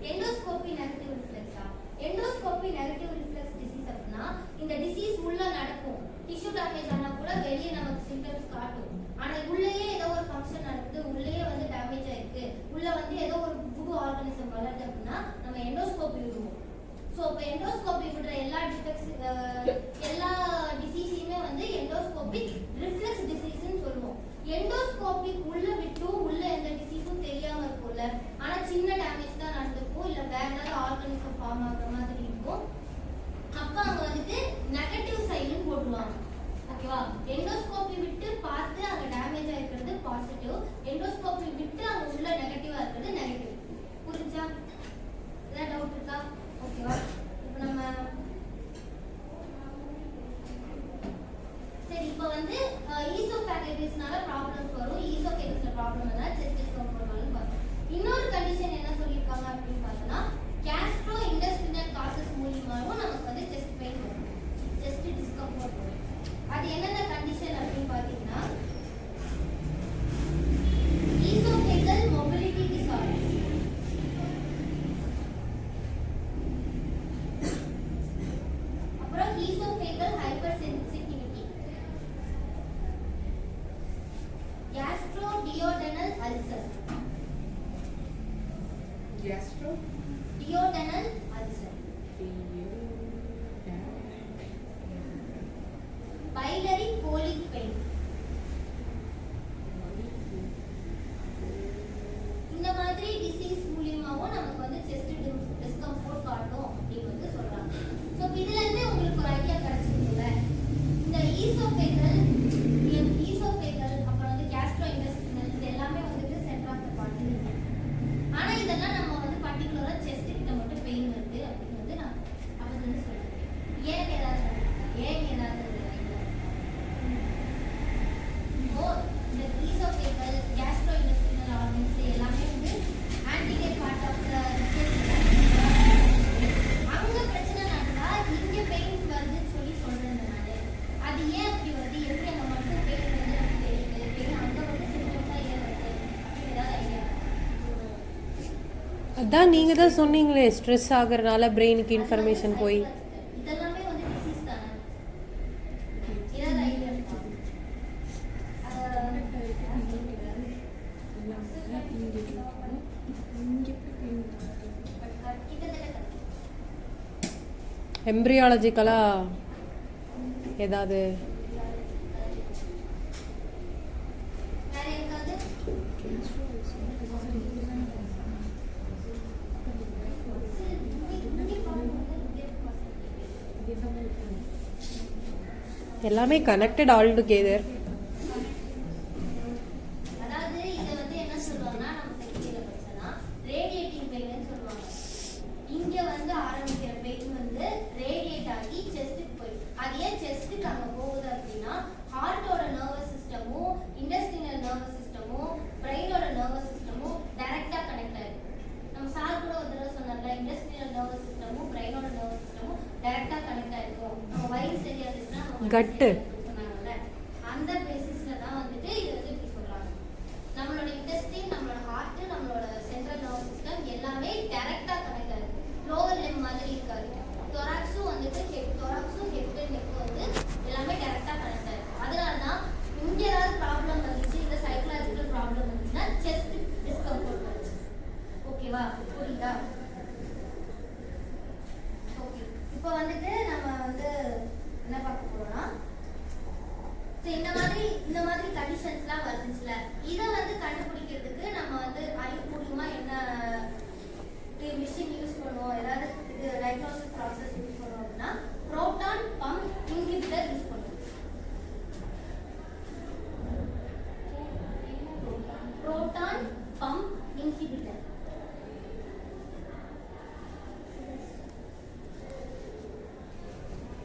எண்டோஸ்கோபி நெகட்டிவ் ரிஃப்ளெக்ஸா? எண்டோஸ்கோபி நெகட்டிவ் ரிஃப்ளெக்ஸ் டிசீஸ் அப்படின்னா இந்த டிசீஸ் உள்ள நடக்கும். டிஷ்யூ டேமேஜ் ஆனா கூட வெளியே நமக்கு சிம்டம்ஸ் காட்டும். ஆனா உள்ளேயே ஏதோ ஒரு ஃபங்க்ஷன் நடக்குது, உள்ளேயே வந்து டேமேஜ் ஆயிருக்கு, உள்ள வந்து ஏதோ ஒரு புது ஆர்கானிசம் வளருது அப்படின்னா நம்ம எண்டோஸ்கோபி விடுவோம். ஸோ இப்போ எண்டோஸ்கோபி விடுற எல்லா டிசீஸையுமே வந்து எண்டோஸ்கோபிக் ரிஃப்ளெக்ஸ் டிசீஸ்னு சொல்லுவோம். எண்டோஸ்கோபிக் உள்ள விட்டும் உள்ள எந்த டிசீஸும் தெரியாம இருக்கும்ல, ஆனா சின்ன டேமேஜ் தான் நடந்திருக்கும், இல்ல வேற ஏதாவது ஆர்கானிசம் ஃபார்ம் ஆகுற மாதிரி இருக்கும். அப்ப அங்க வந்துட்டு நெகட்டிவ் சைடுன்னு போடுவாங்க. ஓகேவா? எண்டோஸ்கோபி விட்டு பார்த்து அங்க டேமேஜ் ஆயிருக்கிறது பாசிட்டிவ், எண்டோஸ்கோபி விட்டு அங்க உள்ள நெகட்டிவா இருக்கிறது நெகட்டிவ். புரிஞ்சா? ஏதாவது டவுட் இருக்கா? ஓகேவா? இப்போ நம்ம சரி இப்போ வந்து ஈசோஃபேகைட்டிஸ்னால ப்ராப்ளம்ஸ் வரும். ஈசோஃபேகஸ்ல ப்ராப்ளம் இருந்தா செஸ்ட் டிஸ்கம்ஃபர்ட் வரும் பார்த்தோம். இன்னொரு கண்டிஷன் என்ன சொல்லியிருக்காங்க அப்படின்னு பார்த்தோம்னா கேஸ்ட்ரோ இன்டெஸ்டினல் காசஸ் மூலியமாகவும் நமக்கு வந்து செஸ்ட் பெயின் வரும், செஸ்ட் டிஸ்கம்ஃபர்ட் வரும். அது என்னென்ன கண்டிஷன் அப்படின்னு பார்த்தீங்கன்னா ஈசோஃபேகல் மொபிலிட்டி டிசார்டர்ஸ், அப்புறம் oesophageal hyper sensitivity, Castro duodenal ulcer, Gastro. Duodenal ulcer, pylori colic pain. இந்த மாதிரி டிசீஸ் மூலியமாவும் நமக்கு வந்து செஸ்ட் டிஸ்கம்ஃபோர்ட் காட்டும் அப்படின்னு வந்து சொல்றாங்க. ஸோ இதுல இருந்து உங்களுக்கு ஒரு ஐடியா கிடைச்சிருக்குல்ல, இந்த ஈசோஃபேகல் அப்புறம் வந்து கேஸ்ட்ரோ இன்டெஸ்டினல் இது எல்லாமே வந்துட்டு சென்டர் ஆஃப் த பாடி. ஆனா இதெல்லாம் நம்ம வந்து பர்டிகுலரா செஸ்ட் கிட்ட மட்டும் பெயின் வருது அப்படின்னு வந்து நான் அப்ப வந்து சொல்றேன். ஏன் ஏதாவது இந்த ஈசோஃபேகல் கேஸ்ட்ரோ இன்டெஸ்டினல் ஆர்கன்ஸ் எல்லாமே வந்து ஆன்டிகேட் பார்ட் ஆஃப் த அங்க பிரச்சனை நடந்தா இங்க பெயின் வருதுன்னு சொல்றேன் நானு. அது ஏன் அப்படி வருது, எப்படி அங்க மட்டும் பெயின் வருது அப்படின்னு தெரியுது, பெயின் அங்க மட்டும் சிம்டம்ஸா ஏன் வருது அப்படின்னு ஏதாவது ஐடியா? அதான் நீங்க தான் சொன்னீங்களே ஸ்ட்ரெஸ் ஆகுறதுனால பிரெயினுக்கு இன்ஃபர்மேஷன் போய். இதெல்லாமே வந்து டிசீஸ் தானே. ஏதாவது ஐடியா இருக்கா? எம்ப்ரியாலஜிக்கலா ஏதாவது வேற எங்காவது Different எல்லாமே கனெக்டட் ஆல் டுகெதர். அதாவது இதை வந்து என்ன சொல்லுவாங்கன்னா நம்ம செக்ஷன்ல படிச்சனா ரேடியேட்டிங் பெயின்னு சொல்லுவாங்க. இங்க வந்து ஆரம்பிக்கிற பெயின் வந்து ரேடியேட் ஆகி செஸ்ட்டுக்கு போய் அது ஏன் செஸ்ட்டுக்கு அங்க போகுது அப்படின்னா ஹார்ட்டோட நர்வஸ் சிஸ்டமும் இன்டெஸ்டினல் நர்வஸ் சிஸ்டமும் பிரெயினோட நர்வஸ் சிஸ்டமும் டைரக்டா கனெக்ட் ஆயிருக்கு. நம்ம சார் கூட ஒரு தடவை சொன்னார்ல இன்டெஸ்டினல் நர்வஸ் சிஸ்டமும் பிரெயினோட நர்வஸ் சிஸ்டமும் டைரக்டா கனெக்ட் ஆயிருக்கும். நம்ம வயிறு சரியா இருந்துச்சுன்னா கட்டு சொன்னாங்கல்ல அந்த பேசிஸ்ல தான் வந்துட்டு இது வந்து இப்படி சொல்றாங்க. நம்மளோட இன்டெஸ்டின், நம்மளோட ஹார்ட், நம்மளோட சென்ட்ரல் நர்வஸ் சிஸ்டம் எல்லாமே டைரக்டா கனெக்ட் ஆயிருக்கு. லோவர் லிம் மாதிரி இருக்காது. தொராக்ஸும் வந்துட்டு தொராக்ஸும் ஹெட் அண்ட் நெக் வந்து எல்லாமே டைரக்டா கனெக்ட் ஆயிருக்கு. அதனால தான் இங்க ஏதாவது ப்ராப்ளம் வந்துச்சு, இந்த சைக்கலாஜிக்கல் ப்ராப்ளம் வந்துச்சுன்னா செஸ்ட் டிஸ்கம்ஃபர்ட் வருது. ஓகேவா? புரியுதா? ஓகே. இப்போ வந்துட்டு நம்ம வந்து என்ன பார்க்க போறோம்னா இந்த மாதிரி கண்டிஷன்ஸ்லாம் வந்துச்சுல இதை வந்து கண்டுபிடிக்கிறதுக்கு நம்ம வந்து அறிவு மூலியமா என்ன மிஷின் யூஸ் பண்ணுவோம், ஏதாவது இது டயக்னோசிஸ் ப்ராசஸ் யூஸ் பண்ணுவோம் அப்படின்னா புரோட்டான் பம்ப் இன்ஹிபிட்டர் யூஸ் பண்ணுவோம். Proton pump inhibitor.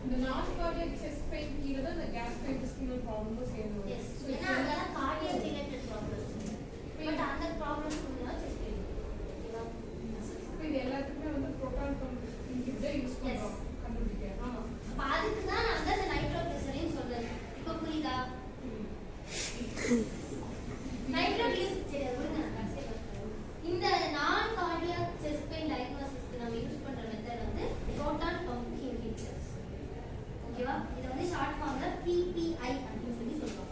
இந்த non-cardiac chest pain கீழ தான் இந்த gastrointestinal problem சேர்ந்து வரும். எஸ், ஏன்னா அதெல்லாம் கார்டியக் ரிலேட்டட் ப்ராப்ளம்ஸ். பட் அந்த ப்ராப்ளம்ஸ் மூலமா செஸ்ட் பெயின். இது எல்லாத்துக்குமே வந்து புரோட்டான் பம்ப் இன்ஹிபிட்டர் யூஸ் பண்றோம் கண்டுபிடிக்க. ஆமா. அப்ப அதுக்கு தான் நான் வந்து அந்த நைட்ரோகிளிசரின் சொல்றேன். இப்போ புரியுதா? நைட்ரோகிளிசரின் சரி விடுங்க நான் கடைசியா சொல்றேன். இந்த நான் கார்டியாக் செஸ்ட் பெயின் டயக்னோசிஸ்க்கு நம்ம யூஸ் பண்ற மெத்தட் வந்து புரோட்டான் பம்ப் இன்ஹிபிட்டர்ஸ். ஓகேவா? இது வந்து ஷார்ட் ஃபார்ம்ல PPI அப்படின்னு சொல்லி சொல்றோம்.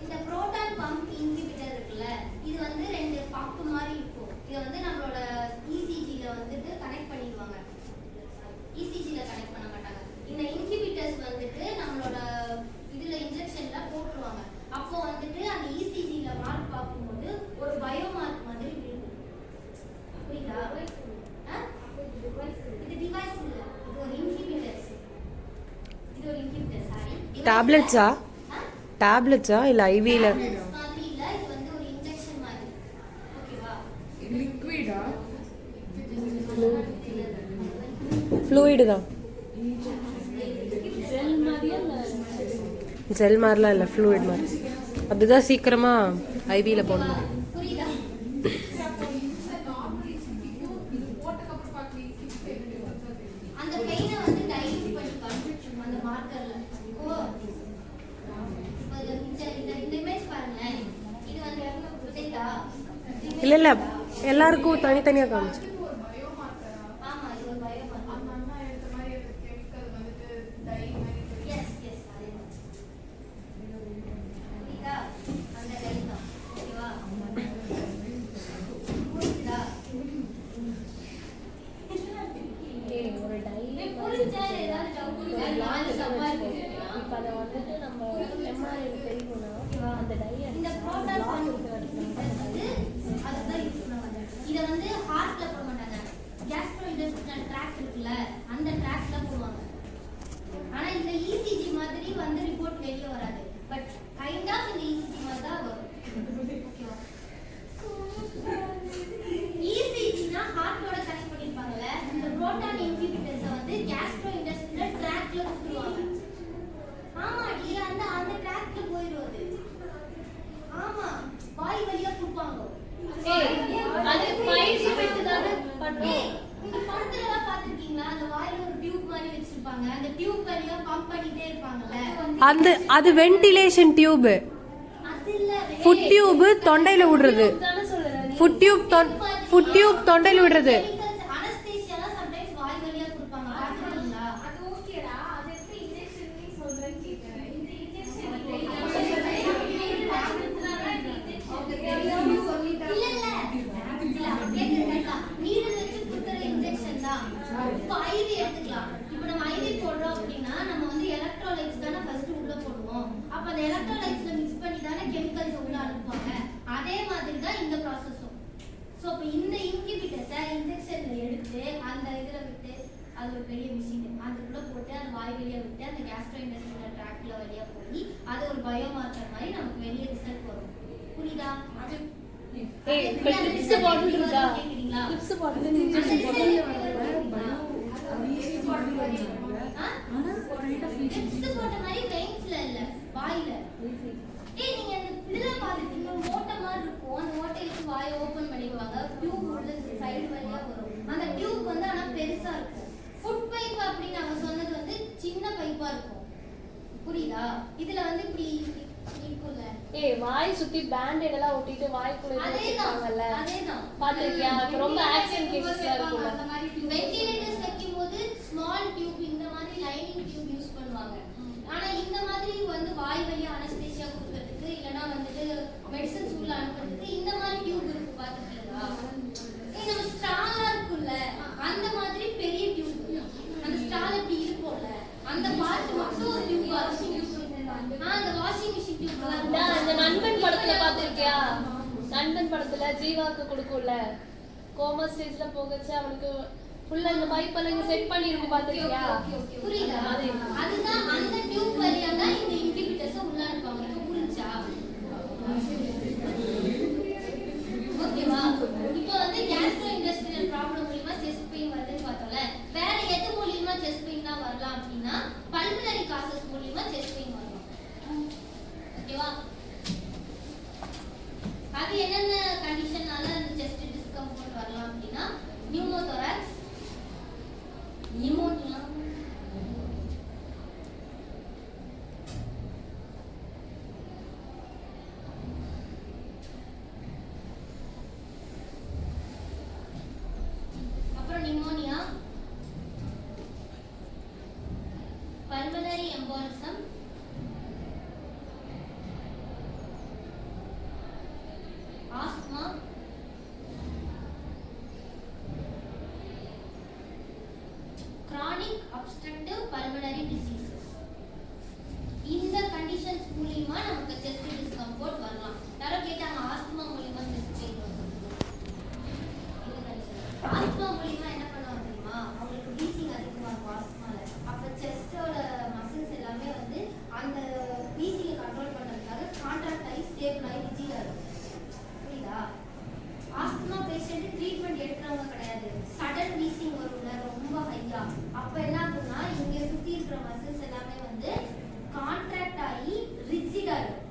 இந்த புரோட்டான் பம்ப் இன்ஹிபிட்டர் இருக்குல்ல இது வந்து ரெண்டு பம்ப் மாதிரி இருக்கும். இத வந்து நம்மளோட ECGல வந்துட்டு கனெக்ட் பண்ணிடுவாங்க. ECGல கனெக்ட் பண்ண மாட்டாங்க. இந்த இன்ஹிபிட்டர்ஸ் வந்துட்டு நம்மளோட இதுல இன்ஜெக்ஷன்ல போட்டுருவாங்க. அப்போ வந்துட்டு அந்த ECGல மார்க் பார்க்கும்போது ஒரு பயோ மார்க் மாதிரி இருக்கும். புரியுதா? இது டிவைஸ் இல்ல, இது ஒரு இன்ஹிபிட்டர்ஸ். இது ஒரு இன்ஹிபிட்டர் சாரி. டேப்லெட்ஸா? டேப்லெட்ஸா இல்ல ஐவில? மாதிரி இல்ல, இது வந்து ஒரு இன்ஜெக்ஷன் மாதிரி. ஓகேவா? லிக்விடா? ஃப்ளூயிடு தான். ஜெல் மாதிரிலாம் இல்லை, ஃப்ளூயிட் மாதிரி. அதுதான் சீக்கிரமா ஐவில போடணும். புரியுதா? அந்த பெயினை வந்து டைல்யூட் பண்ணி காமிச்சிரும் அந்த மார்க்கர்ல. ஓ இப்போ இந்த இமேஜ் பாருங்களேன். இது வந்து புரியுதா? இல்ல இல்ல எல்லாருக்கும் தனித்தனியா காமிச்சு. ஆமா இது ஒரு பயோ மார்க்கர். அந்த அண்ணா எடுத்த மாதிரி அந்த கெமிக்கல் வந்துட்டு டை மாதிரி எஸ் எஸ் அதேதான். புரியுதா? அந்த டைல் தான். ஓகேவா? புரியுதா? ஒரு டைரி புரிஞ்சா ஏதாவது டவுட் இருக்கா? நாலு சவால் இருக்கு. இப்போ அதை வந்துட்டு நம்ம எம்ஆர்ஐ தெரியும்னா அந்த டைரி இந்த புரோட்டான் பம்ப் வந்து அதுதான் யூஸ் பண்ணுவாங்க. இத வந்து ஹார்ட்ல போட மாட்டாங்க. கேஸ்ட்ரோ இன்டெஸ்டினல் ட்ராக்ட் இருக்குல்ல அந்த ட்ராக்ட்ல போடுவாங்க. ஆனா இந்த ECG மாதிரி வந்து ரிப்போர்ட் வெளிய வராது. பட் கைண்ட் ஆஃப் இந்த ECG மாதிரி தான் வரும். ஓகேவா? ECG-னா ஹார்ட்டோட கனெக்ட் பண்ணிருப்பாங்கல. இந்த புரோட்டான் இன்ஹிபிட்டர்ஸ் வந்து கேஸ்ட்ரோ இன்டெஸ்டினல் ட்ராக்ட்ல கொடுத்துருவாங்க. ஆமாடி அந்த ட்ராக்ட்ல போயிடும் அது. ஆமா வாய் வழியா கொடுப்பாங்க. அது பயிற்சி பெற்று தானே பண்ணுவோம். இந்த படத்துல எல்லாம் பாத்துருக்கீங்களா? அந்த வாயில ஒரு டியூப் மாதிரி வச்சிருப்பாங்க. அந்த டியூப் வழியா பம்ப் பண்ணிட்டே இருப்பாங்கல்ல. அது வென்டிலேஷன் டியூப். அது இல்ல ஃபுட் டியூப் தொண்டையில விடுறது. தானே சொல்றேன். ஃபுட் டியூப் தொண்டையில விடுறது. அனஸ்தீசியாலாம் சம்டைம்ஸ் வாய் வழியா கொடுப்பாங்க. பாத்துருக்கீங்களா? அது ஓகேடா. அது எப்படி இன்ஜெக்ஷன் நீ சொல்றேன்னு கேக்குறேன். இந்த இன்ஜெக்ஷன் இல்ல நீடல் வச்சு குத்துற இன்ஜெக்ஷன் தான். இப்போ IV எடுத்துக்கலாம். இப்போ நம்ம IV போடுறோம் அப்படின்னா நம்ம வந்து எலக்ட்ரோலைட்ஸ் தானே ஃபர்ஸ்ட் உள்ள போடுவோம். அப்ப அந்த எலக்ட்ரோலைட்ஸ்ல மிக்ஸ் பண்ணி தானே கெமிக்கல்ஸ் உள்ள அனுப்புவாங்க. அதே மாதிரி தான் தான் இந்த ப்ராசஸும். ஸோ இப்போ இந்த இன்ஹிபிட்டர்ஸை இன்ஜெக்ஷன்ல எடுத்து அந்த இதில் விட்டு அது ஒரு பெரிய மிஷின் அதுக்குள்ள போட்டு அந்த வாய் வழியா விட்டு அந்த கேஸ்ட்ரோஇன்டெஸ்டினல் ட்ராக்ட்ல வழியா போய் அது ஒரு பயோமார்க்கர் மாதிரி நமக்கு வெளியே ரிசல்ட் வரும். புரியுதா? அது ஏய் இப்ப டிப்ஸ் பாட்டில் இருக்கா? கேக்குறீங்களா? டிப்ஸ் பாட்டில் இன்ஜெக்ஷன் பாட்டில் டிப்ஸ் போட்ட மாதிரி வெயின்ஸ்ல இல்ல வாயில. ஏய் நீங்க அந்த இதெல்லாம் பாத்துட்டீங்க ஓட்டை மாதிரி இருக்கும். அந்த ஓட்டைக்கு வாயை ஓபன் பண்ணிடுவாங்க. டியூப் உள்ள சைடு வழியா வரும். அந்த டியூப் வந்து ஆனா பெருசா இருக்கும். ஃபுட் பைப் அப்படின்னு நாங்க சொன்னது வந்து சின்ன பைப்பா இருக்கும். புரியுதா? இதுல வந்து இப்படி இருக்கும்ல. ஏய் வாய் சுத்தி பேண்டேட் எல்லாம் ஒட்டிட்டு வாய்க்குள்ள வச்சிருக்காங்கல்ல. அதேதான். பாத்திருக்கியா? அது ரொம்ப ஆக்சிடென்ட் கேसेसல இருக்கும்ல. அந்த மாதிரி வென்டிலேட்டர்ஸ் வைக்கும்போது ஸ்மால் டியூப் இந்த மாதிரி லைனிங் டியூப் யூஸ் பண்ணுவாங்க. ஆனா இந்த மாதிரி வந்து வாய் வழியா அனஸ்தீசியா கொடுக்கிறதுக்கு இல்லனா வந்துட்டு மெடிசன்ஸ் உள்ள அனுப்புறதுக்கு இந்த மாதிரி டியூப் இருக்கு பாத்துட்டீங்களா? நம்ம ஸ்ட்ராங்கா இருக்கும்ல அந்த மாதிரி பெரிய டியூப். அந்த ஸ்ட்ரால் இப்படி இருக்கும்ல அந்த பார்ட் மட்டும் ஒரு டியூபா இருக்கும். அந்த வாஷிங் மிஷின் டியூப்லாம் இந்த நண்பன் படத்துல பாத்திருக்கியா? நண்பன் படத்துல ஜீவாக்கு கொடுக்கும்ல கோமா ஸ்டேஜ்ல போகச்சு அவனுக்கு ஃபுல்லா இந்த பைப் எல்லாம் செட் பண்ணிருக்கும் பாத்திருக்கியா? புரியுதா? அதுதான் அந்த டியூப் வழியா தான் இந்த இன்ஹிபிட்டர்ஸ் உள்ள அனுப்புவாங்க. இப்போ புரிஞ்சா? ஓகேவா? இப்போ வந்து கேஸ்ட்ரோஇன்டெஸ்டினல் ப்ராப்ளம் மூலமா செஸ்ட் பெயின் வருதுன்னு பார்த்தோம்ல. வேற எது மூலமா செஸ்ட் பெயின் தான் வரலாம் அப்படின்னா பல்மனரி காசஸ் மூலமா செஸ்ட் பெயின் வரலாம். ஓகேவா? அது என்னென்ன கண்டிஷனால அந்த செஸ்ட் டிஸ்கம்ஃபர்ட் வரலாம் அப்படின்னா நியூமோதொராக்ஸ், நியூமோனியா, அப்புறம் pneumonia, pulmonary embolism, asthma, chronic obstructive pulmonary diseases. இந்த கண்டிஷன்ஸ் மூலமா நமக்கு செஸ்ட் டிஸ்கம்ஃபர்ட் வரலாம். யாரோ கேட்டாங்க ஆஸ்துமா மூலமா செஸ்ட் பெயின் வருது. ஆஸ்துமா மூலமா என்ன பண்ணுவாங்க தெரியுமா? அவங்களுக்கு வீசிங் அதிகமா இருக்கும் ஆஸ்துமால. அப்ப செஸ்டோட மசில்ஸ் எல்லாமே வந்து அந்த வீசிங்கை கண்ட்ரோல் பண்றதுக்காக கான்ட்ராக்ட் ஆகி ஸ்டேபிள் ஆகி ரிஜிடா இருக்கும். புரியுதா? ஆஸ்துமா பேஷண்ட் ட்ரீட்மெண்ட் எடுக்கிறவங்க கிடையாது. சடன் வீசிங் வரும்ல ரொம்ப ஹையா. அப்ப என்ன ஆகும்னா இங்க சுத்தி இருக்கிற மசில்ஸ் எல்லாமே வந்து கான்ட்ராக்ட் ஆகி ரிஜிடா இருக்கும்.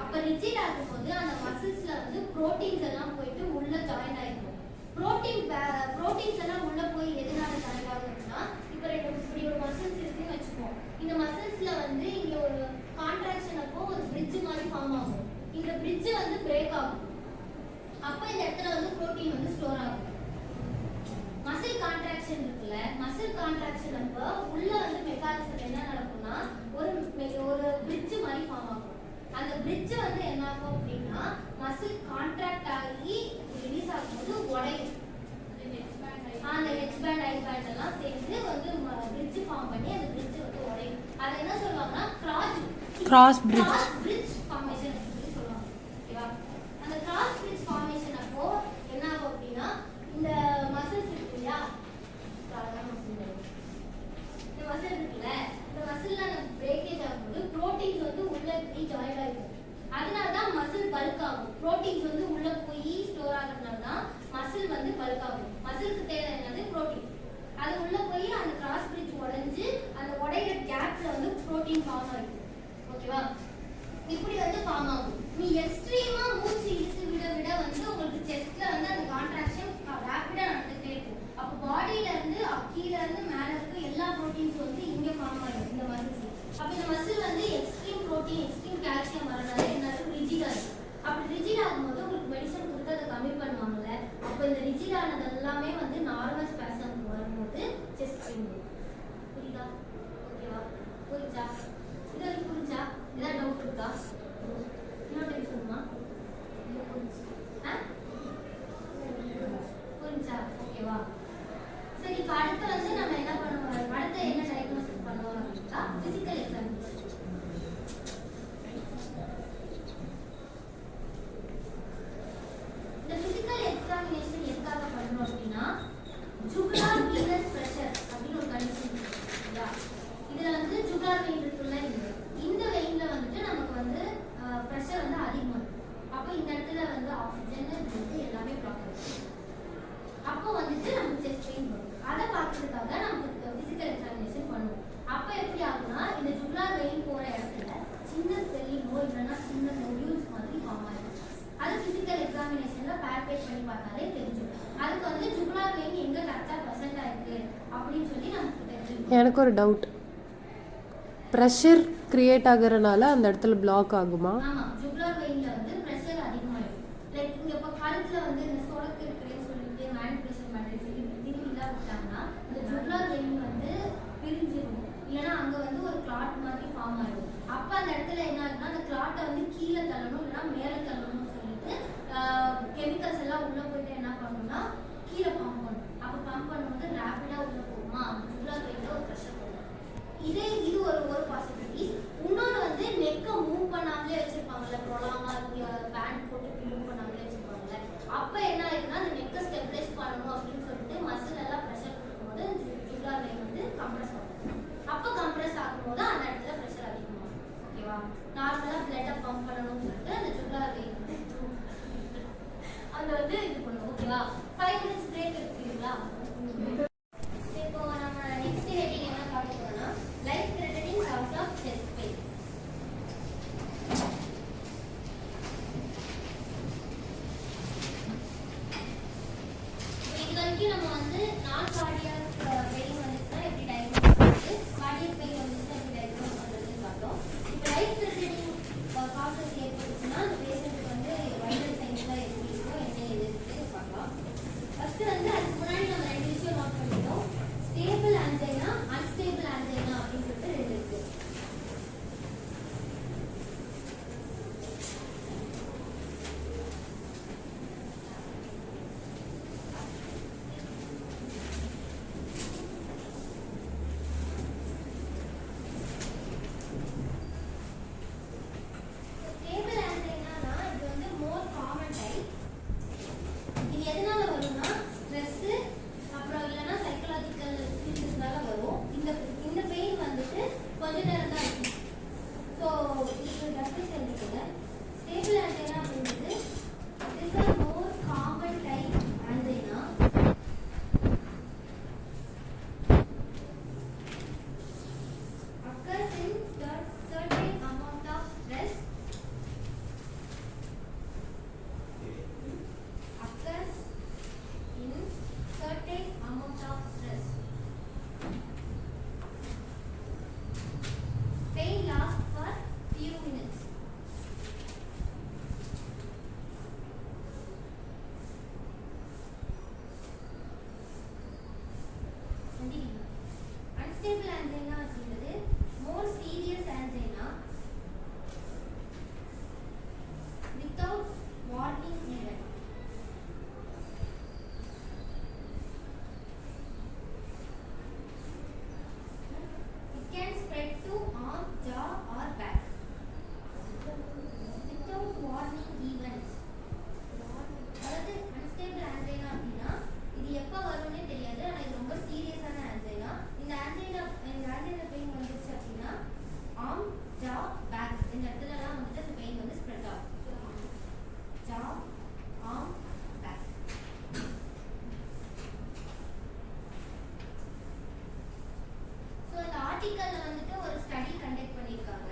அப்ப ரிஜிட் ஆகும்போது அந்த மசில்ஸ்ல வந்து புரோட்டீன்ஸ் எல்லாம் போயிட்டு உள்ள ஜாயின் ஆயிருக்கும். புரோட்டீன்ஸ் எல்லாம் உள்ள போய் எதனால ஜாயின் ஆகுதுன்னா இப்ப இப்படி ஒரு மசில்ஸ் இருக்குன்னு வச்சுப்போம். இந்த மசில்ஸ்ல வந்து இங்க ஒரு கான்ட்ராக்ஷன் அப்போ ஒரு பிரிட்ஜ் மாதிரி ஃபார்ம் ஆகும். இந்த பிரிட்ஜ் வந்து பிரேக் ஆகும். அப்ப இந்த இடத்துல வந்து புரோட்டீன் வந்து ஸ்டோர் ஆகும். மசில் கான்ட்ராக்ஷன் இருக்குல்ல, மசில் கான்ட்ராக்ஷன் அப்போ உள்ள வந்து மெக்கானிசம் என்ன நடக்கும்னா ஒரு பிரிட்ஜ் மாதிரி ஃபார்ம் ஆகும். அந்த பிரிட்ஜ் வந்து என்ன ஆகும் அப்படின்னா மசில் கான்ட்ராக்ட் ஆகி ரிலீஸ் ஆகும்போது உடையும். அந்த எக்ஸ்பேண்ட் ஐபேண்ட் எல்லாம் சேர்ந்து வந்து பிரிட்ஜ் ஃபார்ம் பண்ணி அந்த பிரிட்ஜ் வந்து உடையும். அதை என்ன சொல்லுவாங்கன்னா கிராஸ் பிரிட்ஜ் ஃபார்மேஷன் சொல்லி சொல்லுவாங்க. ஓகேவா? அந்த கிராஸ் பிரிட்ஜ் ஃபார்மேஷன் அப்போ என்ன ஆகும் அப்படின்னா இந்த மசில்ஸ் இருக்கு இல்லையா, இந்த மசில் இருக்குல்ல, இந்த மசில்ல பிரேக்கேஜ் ஆகும்போது புரோட்டீன்ஸ் வந்து உள்ள போய் ஜாயின் ஆகும். அதனாலதான் மசில் பல்க் ஆகும். புரோட்டீன்ஸ் வந்து உள்ள போய் ஸ்டோர் ஆகுறதுனால தான் மசில் வந்து பல்க் ஆகும். மசிலுக்கு தேவை என்னது? புரோட்டீன். அது உள்ள போய் அந்த கிராஸ் பிரிட்ஜ் உடைஞ்சு அந்த உடையிற கேப்ல வந்து புரோட்டீன் ஃபார்ம் ஆகும். ஓகேவா? இப்படி வந்து ஃபார்ம் ஆகும். நீ எக்ஸ்ட்ரீமா மூச்சு இழுத்து விட விட வந்து உங்களுக்கு செஸ்ட்ல வந்து அந்த கான்ட்ராக்ஷன் ரேப்பிடா நடந்துட்டே இருக்கும். அப்போ பாடியில இருந்து கீழ இருந்து மேல இருக்க எல்லா புரோட்டீன்ஸ் வந்து இங்க ஃபார்ம் ஆகும் இந்த மசில்ஸ். அப்ப இந்த மசில் வந்து எக்ஸ்ட்ரீம் புரோட்டீன் எக்ஸ்ட்ரீம் கால்சியம் வரனால என்ன ரிஜிடா இருக்கும். அப்படி ரிஜிட் ஆகும்போது உங்களுக்கு மெடிசன் கொடுத்து அதை கம்மி பண்ணுவாங்கல்ல. அப்போ இந்த ரிஜிட் ஆனது எல்லாமே வந்து நார்மல் ஸ்பாசம் வரும்போது செஸ்ட் பெயின் வரும். புரியுதா? ஓகேவா? புரிஞ்சா? இது புரிஞ்சா? ஏதாவது டவுட் இருக்கா? இன்னொரு டைம் சொல்லுமா? புரிஞ்சா? ஓகேவா? சரி, இப்போ அடுத்து வந்து நம்ம என்ன பண்ணுவோம்? அடுத்து என்ன டயக்னோசிஸ் பண்ணுவோம் அப்படின்னா பிசிக்கல் எக்ஸாமினேஷன். கார்பன் ஆக்சிஜன் வந்து எல்லாமே பிளாக் ஆகும். அப்போ வந்துட்டு நமக்கு செஸ்ட் பெயின் வரும். அதை பார்க்கறதுக்காக நமக்கு ஃபிசிக்கல் எக்ஸாமினேஷன் பண்ணுவோம். அப்போ எப்படி ஆகும்னா இந்த ஜுகுலார் வெயின் போகிற இடத்துல சின்ன ஸ்வெல்லிங்கோ இல்லைன்னா சின்ன நொடியூல்ஸ் மாதிரி ஃபார்ம் ஆகிடும். அது ஃபிசிக்கல் எக்ஸாமினேஷனில் பேல்பேட் பண்ணி பார்த்தாலே தெரிஞ்சிடும். அதுக்கு வந்து ஜுகுலார் வெயின் எங்கே கரெக்டாக ப்ரெசென்ட் ஆயிருக்கு அப்படின்னு சொல்லி நமக்கு தெரிஞ்சிடும். எனக்கு ஒரு டவுட், ப்ரெஷர் கிரியேட் ஆகுறதுனால அந்த இடத்துல பிளாக் ஆகுமா? ஆமாம், ஜுகுலார் வெயினில் வந்து ப்ரெஷர் அதிகமாகிடும். லைக் இங்கே இப்போ கழுத்தில் வந்து இந்த சொடக்கு இருக்குன்னு சொல்லிட்டு மேனிபுலேஷன் பண்ணுறது சொல்லி திருவிழா விட்டாங்கன்னா இந்த ஜுகுலார் வெயின் வந்து பிரிஞ்சிடும். இல்லைன்னா அங்கே வந்து ஒரு கிளாட் மாதிரி ஃபார்ம் ஆகிடும். அப்போ அந்த இடத்துல என்ன ஆகுதுன்னா அந்த கிளாட்டை வந்து கீழே தள்ளணும் இல்லைன்னா மேலே தள்ளணும்னு சொல்லிட்டு கெமிக்கல்ஸ் எல்லாம் உள்ளே போயிட்டு என்ன பண்ணணும்னா கீழே பம்ப் பண்ணணும். அப்போ பம்ப் பண்ணும்போது ரேப்பிடாக உள்ளே போகுமா அந்த ஜுகுலார் வெயினில் ஒரு ப்ரெஷர் போகும். இது ஒரு பாசிபிலிட்டி. இன்னொன்று வந்து நெக்கை மூவ் பண்ணாமலே வச்சிருப்பாங்கல்ல, ப்ரொலாங்காக பேண்ட் போட்டு மூவ் பண்ணாமலே வச்சிருப்பாங்கல்ல. அப்போ என்ன ஆகுதுன்னா அந்த நெக்கை ஸ்டெபிலைஸ் பண்ணணும் அப்படின்னு சொல்லிட்டு மசில் எல்லாம் ப்ரெஷர் கொடுக்கும்போது ஜுகுலார் வெயின் வந்து கம்ப்ரெஸ் ஆகும். அப்போ கம்ப்ரெஸ் ஆகும்போது அந்த இடத்துல ப்ரெஷர் அதிகமாகும். ஓகேவா? நார்மலாக பிளட்டை பம்ப் பண்ணணும்னு சொல்லிட்டு அந்த ஜுகுலார் வெயின் வந்து அந்த வந்து இது பண்ணுவோம். ஓகேவா? 5 minutes பிரேக் எடுத்துக்கிறீங்களா? இப்போ நம்ம நெக்ஸ்ட் ஹெட்டிங் என்ன பார்க்க போறோம்னா life threatening cause of chest pain. இது வரைக்கும் நம்ம வந்து நான் கார்டியாக் பெயின் வந்துச்சுன்னா எப்படி டயக்னோஸ் பண்ணுறது, கார்டியாக் பெயின் வந்துச்சுன்னா எப்படி டயக்னோஸ் பண்ணுறதுன்னு பார்த்தோம். இப்போ லைஃப் த்ரெட்டனிங் காசஸ் ஏற்பட்டுச்சுன்னா அந்த பேஷண்ட்டுக்கு வந்து வைட்டல் சைன்ஸ்லாம் எப்படி இருக்கும் என்ன எதுன்னு பார்க்கலாம். ஃபர்ஸ்ட் வந்து அதுக்கு முன்னாடி நம்ம 2 விஷயம் நோட் பண்ணிட்டோம். ஸ்டேபிள் ஆன்ஜைனா, அன்ஸ்டேபிள் ஆன்ஜைனா அப்படின்னு சொல்லிட்டு 2 இருக்கு. ஸ்டேபிள் ஆன்ஜைனானா இது வந்து மோர் காமன் டைப். இது எதனால வரும்னா ஸ்ட்ரெஸ் அப்புறம் இல்லைன்னா சைக்கலாஜிக்கல் ஃபீச்சர்ஸ்னால வரும். இந்த பெயின் வந்துட்டு கொஞ்ச நேரம் தான் இருக்கும். ஸோ இது டெஃபினிஷன் இருக்குல்ல, ஸ்டேபிள் ஆன்ஜைனா அப்படின்றது it is a more common type ஆன்ஜைனா. occurs in certain amount of stress. Occurs in certain amount of stress. Pain lasts for few minutes. Unstable angina அப்படின்றது more serious angina without warning needed. It can spread to arm, jaw or back without warning events. அதாவது unstable ஆன்ஜைனா அப்படின்னா இது எப்போ வரும்னே தெரியாது, ஆனால் இது ரொம்ப சீரியஸான ஆன்ஜைனா. இந்த ஆன்ஜைனா பெயின் வந்துச்சு அப்படின்னா ஆர்ம், ஜா, பேக் இந்த இடத்துலலாம் வந்துட்டு அந்த பெயின் வந்து ஸ்ப்ரெட் ஆகும். ஜா, ஆர்ம், பேக். ஸோ இந்த ஆர்டிக்கல்ல வந்துட்டு ஒரு ஸ்டடி கண்டக்ட் பண்ணியிருக்காங்க.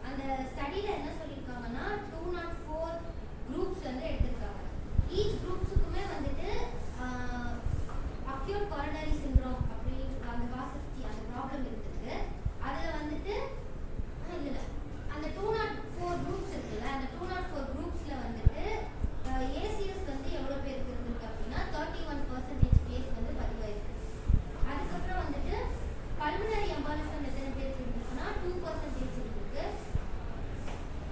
அந்த ஸ்டடியில் என்ன சொல்லியிருக்காங்கன்னா 204 குரூப்ஸ் வந்து எடுத்திருக்காங்க. ஈச் குரூப்ஸுக்குமே வந்துட்டு அக்யூட் கொரோனரி சிண்ட்ரோம் அப்படின்ற அந்த காசஸ்டி அந்த ப்ராப்ளம் இருக்குது. அதில் வந்துட்டு இல்லை அந்த 204 குரூப்ஸ் இருக்குல்ல, அந்த 204 குரூப்ஸில் வந்துட்டு ஏசிஎஸ் வந்து எவ்வளோ பேருக்கு இருந்திருக்கு அப்படின்னா 31% கேஸ் வந்து பதிவாயிருக்கு. அதுக்கப்புறம் வந்துட்டு பல்மனரி எம்பாலிசம் எத்தனை பேருக்கு இருந்துச்சுன்னா 2% இருக்கு.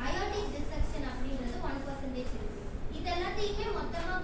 அயோட்டிக் டிஸ்செக்ஷன் அப்படின்றது 1% இருக்கு. இது எல்லாத்தையுமே மொத்தமாக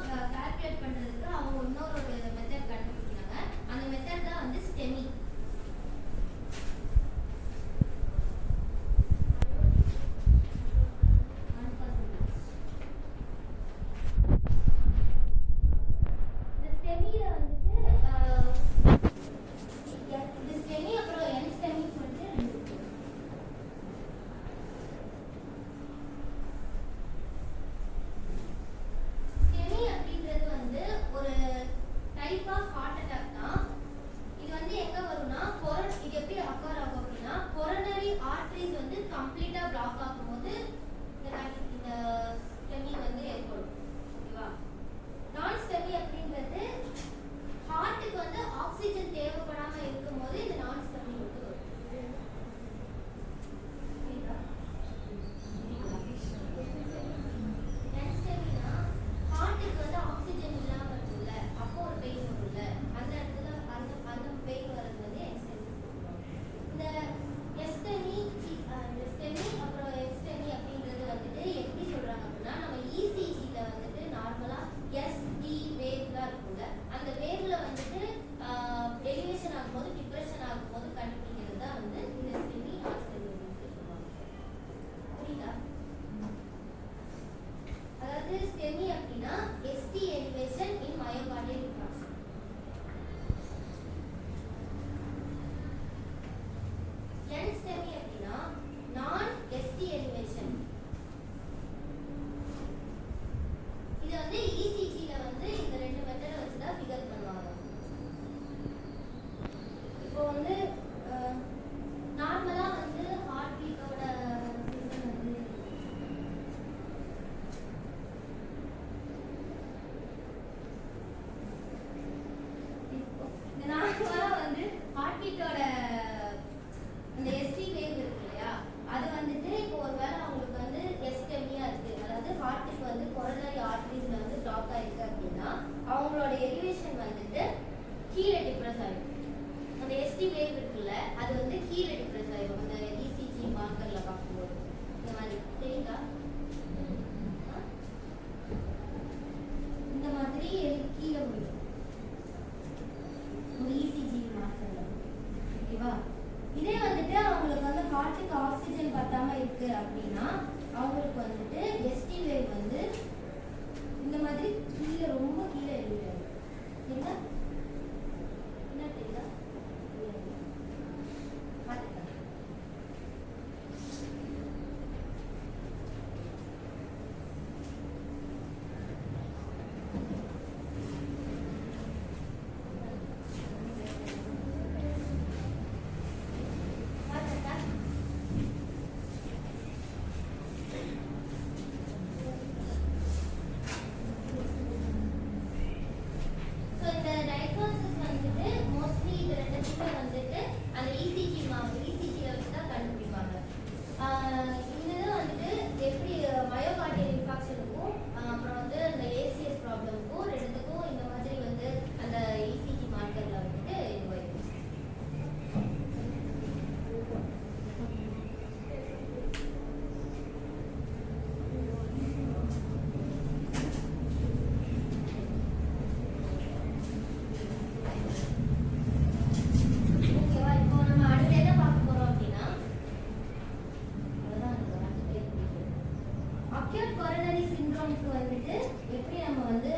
அக்யூட் கொரோனரி சிண்ட்ரோம்க்கு வந்துட்டு எப்படி நம்ம வந்து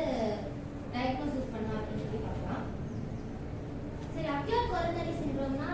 டயக்னோசிஸ் பண்ணலாம் அப்படின்னு சொல்லி பார்க்கலாம். சரி, அக்யூட் கொரோனரி சிண்ட்ரோம்னா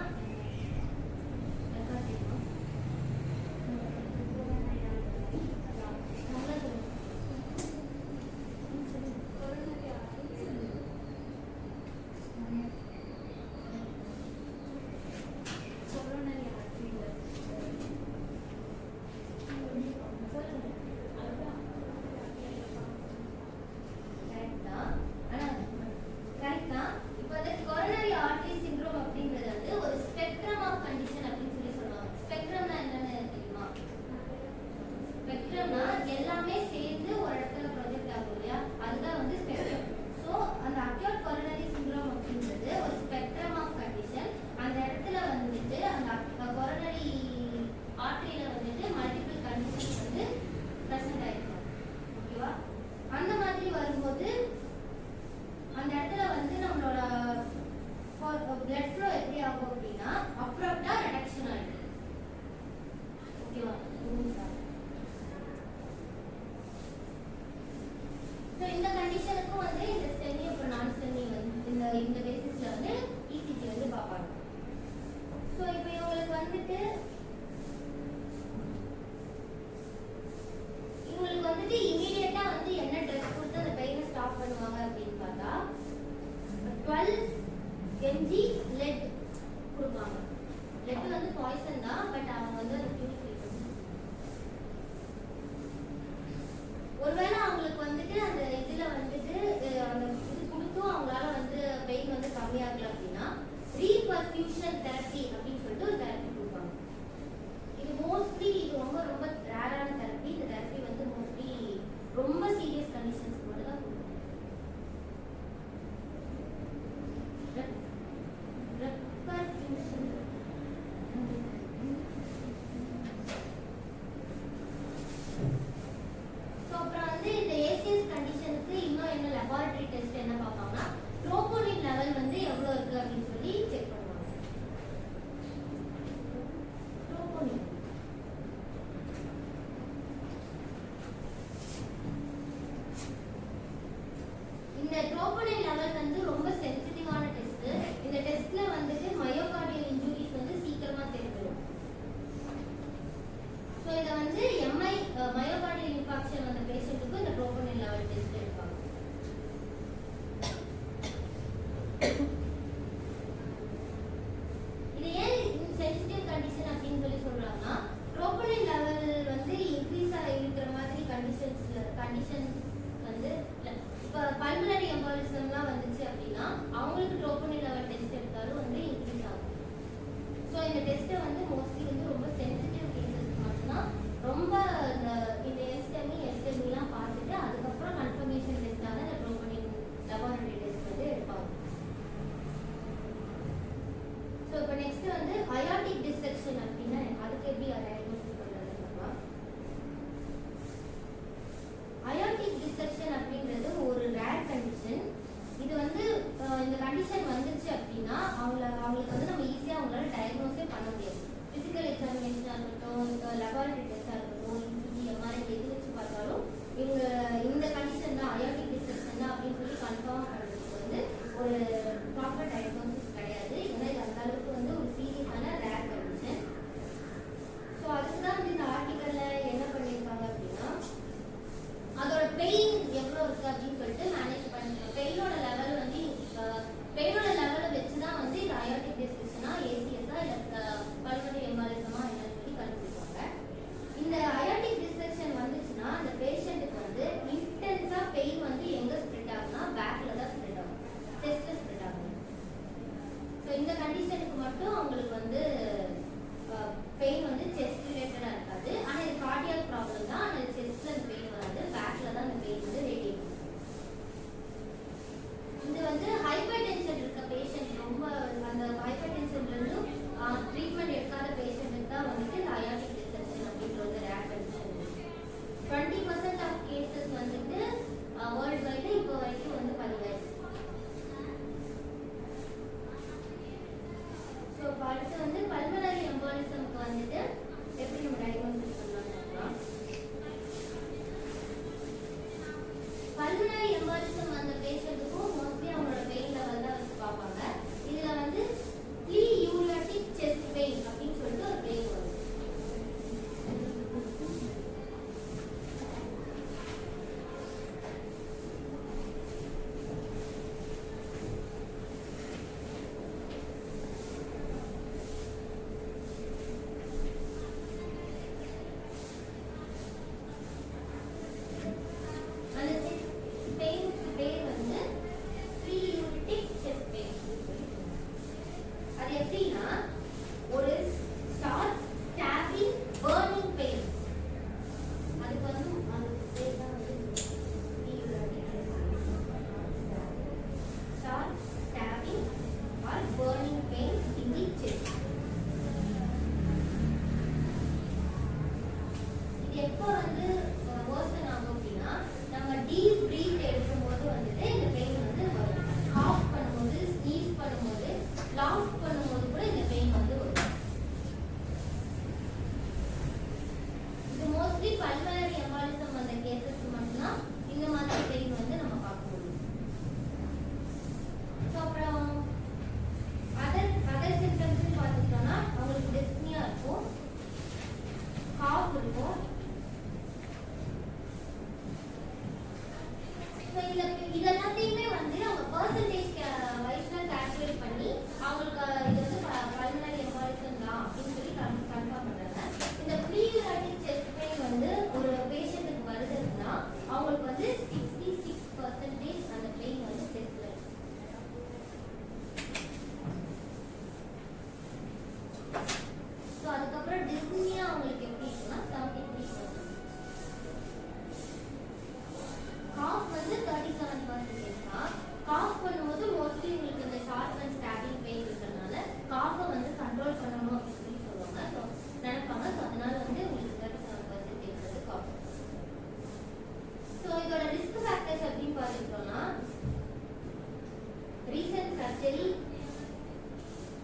எல்லாமே சேர்ந்து ஒரு இடத்துல ப்ரொஜெக்ட் ஆகும் இல்லையா, அதுதான் வந்து ஸ்பெக்ட்ரம். ஸோ அந்த அக்யூட் கொரோனரி சிண்ட்ரோம் அப்படின்றது ஒரு ஸ்பெக்ட்ரம் ஆஃப் கண்டிஷன். அந்த இடத்துல வந்துட்டு அந்த கொரோனரி ஆர்டரியில வந்துட்டு மல்டிபிள் கண்டிஷன்ஸ் வந்து ப்ரெசென்ட் ஆயிருக்கும். ஓகேவா? அந்த மாதிரி வரும்போது அந்த இடத்துல வந்து நம்மளோட பிளட் ஃப்ளோ எப்படி ஆகும் அப்படின்னா அப்ரப்டா ரிடக்ஷன் ஆயிடும். ஓகேவா? ஸோ இந்த கண்டிஷனுக்கும் வந்து இந்த ஸ்டெமி அப்புறம் நான் ஸ்டெமி வந்து இந்த பேசிஸ்ல வந்து இசிஜி வந்து பார்ப்பாங்க. ஸோ இப்போ இவங்களுக்கு வந்துட்டு இமீடியட்டா வந்து என்ன ட்ரெஸ் கொடுத்து அந்த பெயினை ஸ்டாப் பண்ணுவாங்க அப்படின்னு பார்த்தா 12 mg lead கொடுப்பாங்க. லெட் வந்து பாய்சன் தான், பட் அவங்க வந்து அதை பியூரிஃபை பண்ணுவாங்க. ஒருவேளை அவங்களுக்கு வந்துட்டு அந்த இதுல வந்துட்டு அந்த இது கொடுத்தும் அவங்களால வந்து பெயின் வந்து கம்மியாகல அப்படின்னா ரீபர்ஃபியூஷன் தெரப்பி அப்படின்னு சொல்லிட்டு ஒரு தெரப்பி கொடுப்பாங்க. இது மோஸ்ட்லி இது ரொம்ப ரொம்ப ரேரான தெரப்பி. இந்த தெரப்பி வந்து மோஸ்ட்லி ரொம்ப சீரியஸ் கண்டிஷன்ஸ்க்கு மட்டும் தான் கொடுப்பாங்க. லெபார்டரி டெஸ்ட் என்ன பார்ப்பாங்கன்னா ட்ரோபோனின் லெவல் வந்து எவ்வளவு இருக்கு அப்படின்னு சொல்லி செக் பண்ணுவாங்க. ட்ரோபோனின் இந்த ட்ரோபோனின் லெவல் வந்து ரொம்ப சென்சிட்டிவான டெஸ்ட். இந்த டெஸ்ட்ல வந்துட்டு மயோகார்டியல் இன்ஜூரிஸ் வந்து சீக்கிரமா தெரிஞ்சிடும். ஸோ இதை வந்து மயோகார்டியல் இன்ஃபாக்ஷன் வந்த பேஷண்ட்டுக்கு இந்த ட்ரோபோனின் லெவல் டெஸ்ட் எடுப்பாங்க. இது ஏன் சென்சிட்டிவ் கண்டிஷன் அப்படின்னு சொல்லி சொல்றாங்கன்னா ட்ரோபோனின் லெவல் வந்து இன்க்ரீஸ் இருக்கிற மாதிரி கண்டிஷன்ஸ் வந்து இப்போ பல்மனரி எம்பாலிசம்லாம் வந்துச்சு அப்படின்னா அவங்களுக்கு ட்ரோபோனின் லெவல் டெஸ்ட் எடுத்தாலும் வந்து இன்க்ரீஸ் ஆகும். ஸோ இந்த டெஸ்ட்டை வந்து மோஸ்ட்லி வந்து ரொம்ப சென்சிட்டிவ் கேசஸ்க்கு மட்டும்தான் ரொம்ப இந்த எஸ்டெமிலாம் பார்த்துட்டு அதுக்கப்புறம் கன்ஃபர்மேஷன் டெஸ்ட்டாக இந்த ட்ரோபோனின் லெபார்டரி டெஸ்ட் வந்து எடுப்பாங்க. ஸோ இப்போ நெக்ஸ்ட் வந்து அயாட்டிக் டிஸ்செக்ஷன் அப்படின்னா அதுக்கு எப்படி டயக்னோசிஸ் பண்ணுறதுன்னு பார்க்கலாம். அயாட்டிக் பல்மனரி எம்பாலிசம் அந்த பேஷண்ட்டுக்கும் மோஸ்ட்லி அவங்களோட பெயின் லெவல் தான் வச்சு பார்ப்பாங்க. இதுல வந்து ப்ளீயூரியாட்டிக் செஸ்ட் பெயின் அப்படின்னு சொல்லிட்டு ஒரு பெயின் வரும். அந்த பெயினுக்கு பேர் வந்து ப்ளீயூரிட்டிக் செஸ்ட் பெயின். அது எப்படின்னா ஒரு ஷார்ட் ஸ்டாபிங் பர்னிங் பெயின். அதுக்கு வந்து அது பேர் தான் வந்து pleuritic sharp stabbing or burning pain in the chest. இது எப்போ வந்து worsen ஆகும் அப்படின்னா நம்ம டீப் பிரீத் எடுக்கும்போது வந்துட்டு இந்த பெயின் வந்து வரும். காஃப் பண்ணும்போது, ஸ்னீஸ் பண்ணும்போது, லாஃப் பண்ணும்போது கூட இந்த பெயின் வந்து வரும். இது மோஸ்ட்லி பல்மனரி எம்பாலிசம் அந்த கேசஸ்க்கு மட்டும்தான் இந்த மாதிரி பெயின் வந்து நம்ம பார்க்க முடியும். ஸோ அப்புறம் அதர் சிம்டம்ஸ் பார்த்துட்டோம்னா அவங்களுக்கு டிஸ்னியா இருக்கும், காஃப் இருக்கும். ஸோ இதெல்லாத்தையுமே வந்து அவங்க பர்சன்டேஜ் வைஸ்ல கால்குலேட் பண்ணி அவங்களுக்கு இது வந்து பல்மனரி எம்பாலிசம் தான் அப்படின்னு சொல்லி கன்ஃபார்ம் பண்றாங்க. இந்த ப்ளீயூரியாட்டிக் செஸ்ட் பெயின் வந்து ஒரு பேஷண்ட்டுக்கு வருதுன்னா அவங்களுக்கு வந்து 66% அந்த பெயின் வந்து செஸ்ட்ல இருக்கு. ஸோ அதுக்கப்புறம் டிஸ்னியா அவங்களுக்கு எப்படி இருக்குன்னா 73%. காஃப் வந்து 37% தான். காஃப் பண்ணும்போது மோஸ்ட்லி உங்களுக்கு இந்த ஷார்ட் அண்ட் ஸ்டாபிங் பெயின் இருக்கிறதுனால காஃபை வந்து கண்ட்ரோல் பண்ணணும் அப்படின்னு சொல்லி சொல்லுவாங்க. ஸோ நினைப்பாங்க. ஸோ அதனால வந்து உங்களுக்கு 37% வந்து காஃப். ஸோ இதோட ரிஸ்க் ஃபேக்டர்ஸ் அப்படின்னு பார்த்துக்கிட்டோம்னா recent surgery,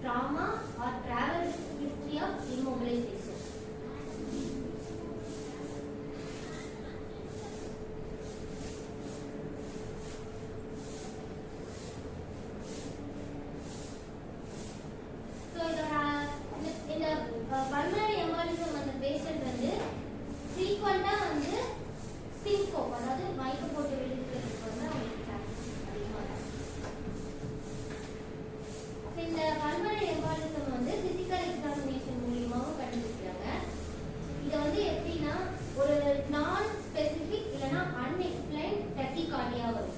trauma or travel history of immobilisation. இந்த பல்மனரி எம்பாலிசம் அந்த பேஷண்ட் வந்து ஃப்ரீக்வெண்டா வந்து சின்கோப், அதாவது மயக்கம் போட்டு விழுகிறதுக்கு வந்து அவங்களுக்கு சான்சஸ் அதிகமாக இருக்கு. இந்த பல்மனரி எம்பாலிசம் வந்து பிசிக்கல் எக்ஸாமினேஷன் மூலியமாவும் கண்டுபிடிக்கிறாங்க. இதை வந்து எப்படின்னா ஒரு நான் ஸ்பெசிபிக் இல்லைன்னா அன்எக்ஸ்பிளைன்ட் டக்கிகார்டியா வரும்.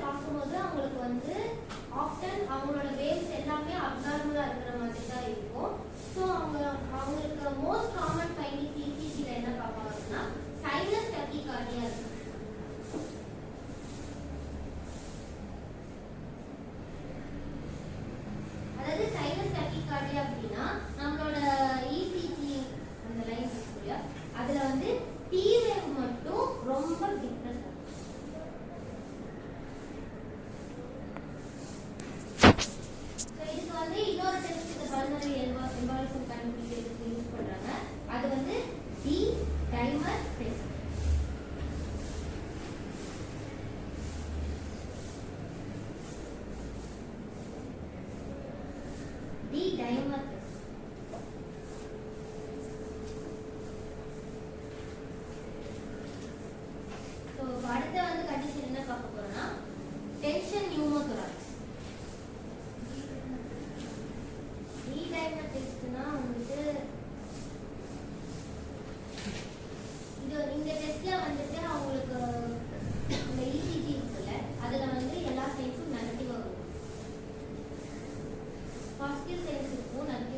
பார்க்கும்போது அவங்களுக்கு வந்து ஆப்டன் அவங்களோட வேவ்ஸ் எல்லாமே அப்நார்மலா இருக்கிற மாதிரி தான் இருக்கும். ஸோ அவங்களுக்கு மோஸ்ட் காமன் ஃபைண்டிங்ஸ் இசிஜில என்ன பார்ப்பாங்கன்னா சைனஸ் டக்கிகார்டியா இருக்கு. அதாவது சைனஸ் டக்கிகார்டியா அப்படின்னா நம்மளோட இசிஜி அந்த லைன் இருக்கு இல்லையா, அதுல வந்து டி வேவ் மட்டும் ரொம்ப டிஃப்ரெண்ட். இதுக்கு வந்து இன்னொரு டெஸ்ட் இந்த பல்மனரி எம்பாலிசம் கண்டுபிடிக்கிறதுக்கு யூஸ் பண்றாங்க. அது வந்து D dimer test. D dimer test. So அடுத்த வந்து கண்டிஷன் என்ன பார்க்க போறோம்னா டென்ஷன் நியூமோதொராக்ஸ். டெஸ்ட்னா வந்துட்டு இந்த டெஸ்ட்ல வந்துட்டு அவங்களுக்கு இந்த இசிஜி இருக்குல்ல, அதுல வந்து எல்லா சைன்ஸும் நெகட்டிவா வரும். பாசிட்டிவ் சைன்ஸ் இருக்கும், நெகட்டிவ்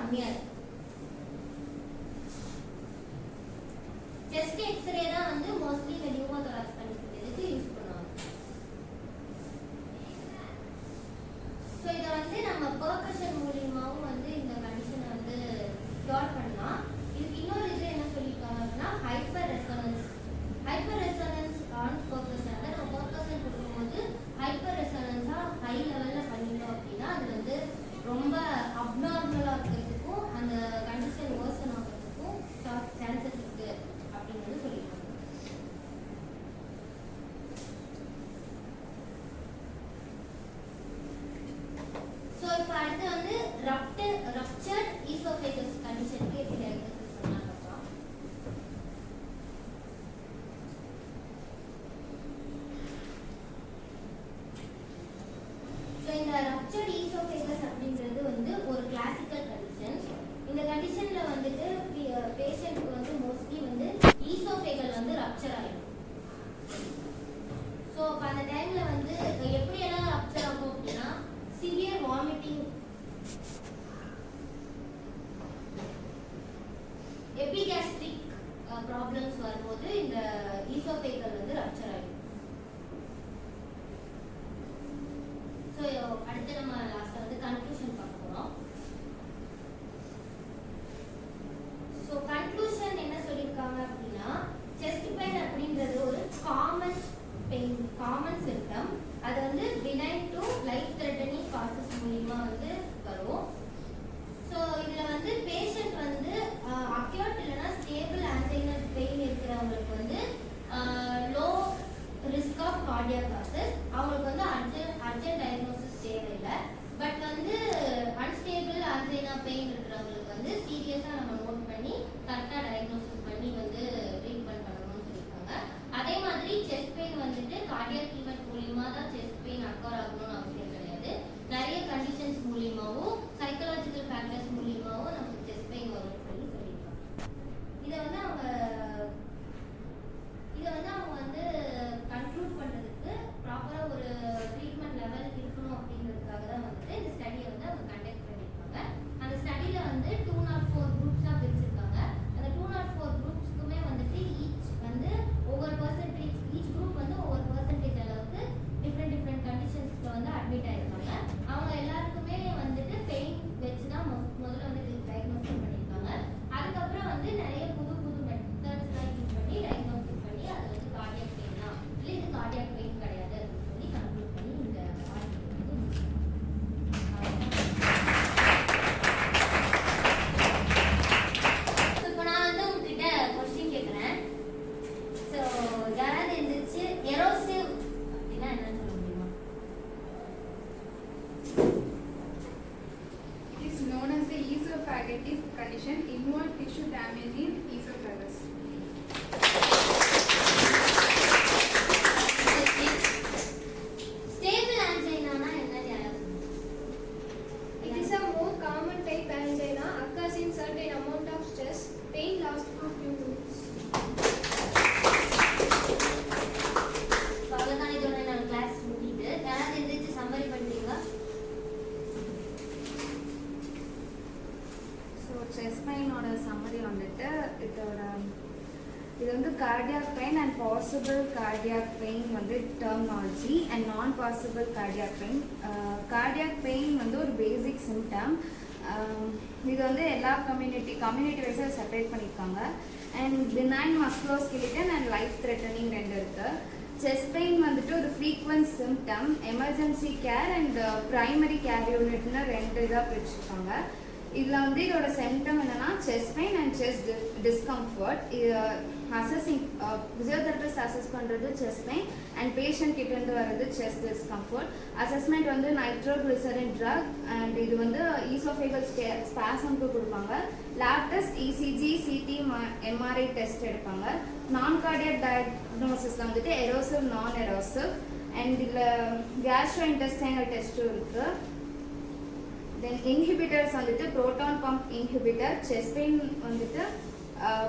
கம்மியா இருக்கு. செஸ்ட் எக்ஸ்ரே தான் வந்து மோஸ்ட்லி இந்த நியூமோதொராக்ஸ் கண்டுபிடிக்கிறதுக்கு யூஸ் பண்ணுவாங்க. ஸோ இதை வந்து நம்ம பெர்கஷன் மூலியமாவும் வந்து இந்த கண்டிஷனை வந்து கியூர் பண்ணலாம். இதுக்கு இன்னொரு இது என்ன சொல்லியிருக்காங்க அப்படின்னா ஹைப்பர் ரெசோனன்ஸ் ஆன் பெர்கஷன். அதை நம்ம பெர்கஷன் கொடுக்கும்போது ஹைப்பர் ரெசோனன்ஸாக ஹை லெவலில் பண்ணிட்டோம் அப்படின்னா அது வந்து ரொம்ப அப்நார்மலாக இருக்கிறதுக்கும் அந்த கண்டிஷன் வேர்சன் ஆகிறதுக்கும் சான்சஸ் இருக்கு அப்படின்னு சொல்லியிருக்காங்க. ஸோ இப்போ அடுத்து வந்து ரப்சர்ட் ஈசோஃபேகஸ் கண்டிஷனுக்கு எப்படி டயக்னோசிஸ் பண்ணலாம் பார்க்கலாம். ஸோ இந்த ரப்சர்ட் ஈசோஃபேகஸ் அப்படின்றது வந்து ஒரு கிளாசிக்கல் கண்டிஷன். இந்த கண்டிஷன்ல வந்துட்டு பேஷண்ட்க்கு வந்து மோஸ்ட்லி வந்து ஈசோஃபேகல் வந்து ரப்சர் ஆகிடும். ஸோ அப்போ அந்த டைம்ல வந்து எப்படியெல்லாம் ரப்சர் ஆகும் அப்படின்னா சிவியர் வாமிட்டிங், எபிகாஸ்ட்ரிக் ப்ராப்ளம்ஸ் வரும்போது இந்த ஈசோஃபேகல் வந்து ரப்சர் ஆகிடும். ஸோ அடுத்து நம்ம லாஸ்ட்ல வந்து கன்க்ளூஷன் பார்க்க போறோம். ஸோ கன்க்ளூஷன் என்ன சொல்லியிருக்காங்க அப்படின்னா செஸ்ட் பெயின் அப்படின்றது ஒரு காமன் பெயின், காமன் சிம்டம். அது வந்து பினைன் டு லைஃப் த்ரெட்டனிங் காசஸ் மூலியமா வந்து வரும். ஸோ இதில் வந்து பேஷண்ட் வந்து அக்யூட் இல்லைன்னா ஸ்டேபிள் ஆன்சைனல் பெயின் இருக்கிறவங்களுக்கு வந்து low risk of cardiac causes, அவங்களுக்கு வந்து அர்ஜென்ட் டயக்னோசிஸ் தேவையில்லை. பட் வந்து அன்ஸ்டேபிள் ஆன்சைனா பெயின் இருக்கிறவங்களுக்கு வந்து சீரியஸாக நம்ம நோட் பண்ணி கரெக்டாக டயக்னோசிஸ் பண்ணி வந்து ட்ரீட்மெண்ட் பண்ணணும்னு சொல்லியிருக்காங்க. அதே மாதிரி செஸ்ட் பெயின் வந்துட்டு கார்டியாக் ஈவெண்ட் மூலியமாக தான் செஸ்ட் பெயின் அக்கர் ஆகணும்னு அவசியம் கிடையாது. நிறைய கண்டிஷன்ஸ் மூலியமாகவும் சைக்கலாஜிக்கல் ஃபேக்டர்ஸ் மூலியமாகவும் நமக்கு செஸ்ட் பெயின் வரும்னு சொல்லியிருக்காங்க. இதை வந்து அவங்க வந்து கன்க்ளூட் பண்ணுறதுக்கு ப்ராப்பராக ஒரு ட்ரீட்மெண்ட் லெவல் இருக்கணும் அப்படிங்கிறதுக்காக தான் வந்துட்டு இந்த ஸ்டடியை வந்து அவங்க கண்டக்ட் பண்ணியிருக்காங்க. அந்த ஸ்டடியில் வந்து 204 குரூப்ஸாக பிரிச்சிருக்காங்க. அந்த 204 குரூப்ஸ்க்குமே வந்துட்டு ஈச் வந்து ஒவ்வொரு பர்சன்டேஜ், ஈச் குரூப் வந்து ஒவ்வொரு பர்சன்டேஜ் அளவுக்கு டிஃப்ரெண்ட் கண்டிஷன்ஸ்க்கு வந்து அட்மிட் ஆயிருக்காங்க. அவங்க எல்லாருக்குமே வந்துட்டு பெயின் வச்சு தான் முதல்ல வந்து டயக்னோசிஸ் பண்ணியிருக்காங்க. அதுக்கப்புறம் வந்து நிறைய புது மெத்தட்ஸ்லாம் யூஸ் பண்ணி டயக்னோசிஸ் பண்ணி அது வந்து கார்டியாக் பெயின் தான், இல்லை இது கார்டியாக் பெயின் கிடையாது அப்படின்னு சொல்லி கன்க்ளூட் பண்ணி இந்த இப்போ நான் வந்து உங்ககிட்ட கொஸ்டின் கேட்குறேன். ஸோ யாராவது இருந்துச்சு எரோசிவ் அப்படின்னா என்னன்னு சொல்ல முடியுமா? It is known as a esophagitis condition involving tissue damage in esophagus. Stable ஆன்சைனானா என்னன்னு யாராவது சொல்லுங்க. It is a more common type angina, occurs in certain amount of stress. Pain lasts for few minutes. அவ்வளோதான், இதோட நான் class முடியுது. யாராவது எந்திரிச்சு சம்மரி பண்ணுறீங்களா? ஸோ செஸ்ட் பெயினோட சம்மரி வந்துட்டு இது வந்து cardiac pain and possible cardiac pain வந்து டெர்மினாலஜி அண்ட் நான் possible cardiac pain. Cardiac pain வந்து ஒரு பேசிக் சிம்டம். இது வந்து எல்லா கம்யூனிட்டி வைஸாக செப்பரேட் பண்ணியிருக்காங்க. And benign musculoskeletal and life threatening ரெண்டு இருக்குது. செஸ்ட் பெயின் வந்துட்டு ஒரு frequent symptom, emergency care and primary care யூனிட்னு ரெண்டு இதாக பிரிச்சிருக்காங்க. இதில் வந்து இதோட சிம்டம் என்னன்னா chest pain and chest discomfort. Assessing physiotherapist assess பண்ணுறது செஸ்ட் பெயின் அண்ட் பேஷண்ட் கிட்டேருந்து வர்றது செஸ்ட் டிஸ்கம்ஃபர்ட். அசஸ்மெண்ட் வந்து நைட்ரோகிளிசரின் ட்ரக் அண்ட் இது வந்து ஈசோஃபேகல் ஸ்பாசம்க்கு கொடுப்பாங்க. Lab test ECG, CT, MRI test எடுப்பாங்க. நான் கார்டியாக் டயக்னோசிஸில் வந்துட்டு எரோசிவ், நான் எரோசிவ் அண்ட் இதில் கேஸ்ட்ரோ இன்டெஸ்டைனல் டெஸ்ட்டும் இருக்குது. தென் இன்ஹிபிட்டர்ஸ் வந்துட்டு proton pump inhibitor, chest pain வந்துட்டு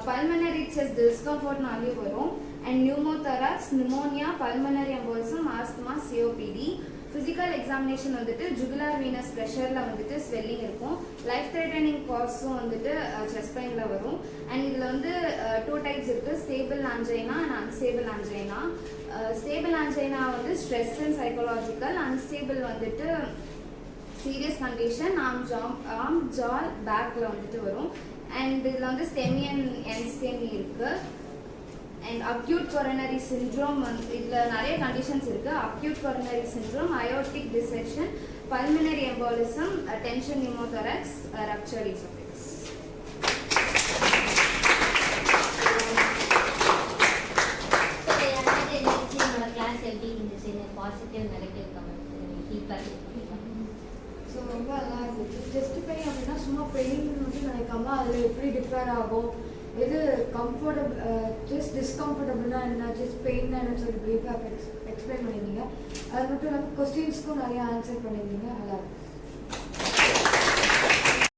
பல்மனரி செஸ்ட் டிஸ்கம்ஃபர்ட்னாலேயும் வரும். And pneumothorax, pneumonia, pulmonary embolism, asthma, COPD. Physical examination வந்துட்டு ஜுகுலார் வீனஸ் ப்ரெஷரில் வந்துட்டு ஸ்வெல்லிங் இருக்கும். லைஃப் த்ரெட்டனிங் காஸும் வந்துட்டு செஸ்ட் பெயினில் வரும். அண்ட் இதில் வந்து 2 டைப்ஸ் இருக்குது, ஸ்டேபிள் ஆன்ஜைனா அண்ட் அன்ஸ்டேபிள் ஆன்ஜைனா. ஸ்டேபிள் ஆன்ஜைனா வந்து ஸ்ட்ரெஸ் அண்ட் சைக்காலஜிக்கல், அன்ஸ்டேபிள் வந்துட்டு சீரியஸ் கண்டிஷன், ஆர்ம் ஜால் பேக்கில் வந்துட்டு வரும். அண்ட் இதில் வந்து ஸ்டெமி அண்ட் என்ஸ்டெமி இருக்குது. அண்ட் அக்யூட் கொரோனரி சிண்ட்ரோம் இதில் நிறைய கண்டிஷன்ஸ் இருக்குது. Acute coronary syndrome, aortic dissection, pulmonary embolism, tension pneumothorax, ruptured oesophagus. என்னோட கிளாஸ் எப்படி இருந்துச்சு? Positive negative comments feedback. So ரொம்ப நல்லா இருந்துச்சு. செஸ்ட் பெயின் அப்படின்னா சும்மா பெயின் வந்து நினைக்காம அதில் எப்படி டிஃபர் ஆகும், எது கம்ஃபர்டபுள், ஜஸ்ட் டிஸ்கம்ஃபர்டபுள்னா என்ன, ஜஸ்ட் பெயின் என்னன்னு சொல்லி ப்ரீஃபாக எக்ஸ்பிளைன் பண்ணியிருந்தீங்க. அது மட்டும் இல்லாமல் கொஸ்டின்ஸ்க்கும் நிறைய ஆன்சர் பண்ணியிருந்தீங்க. நல்லா இருக்கு.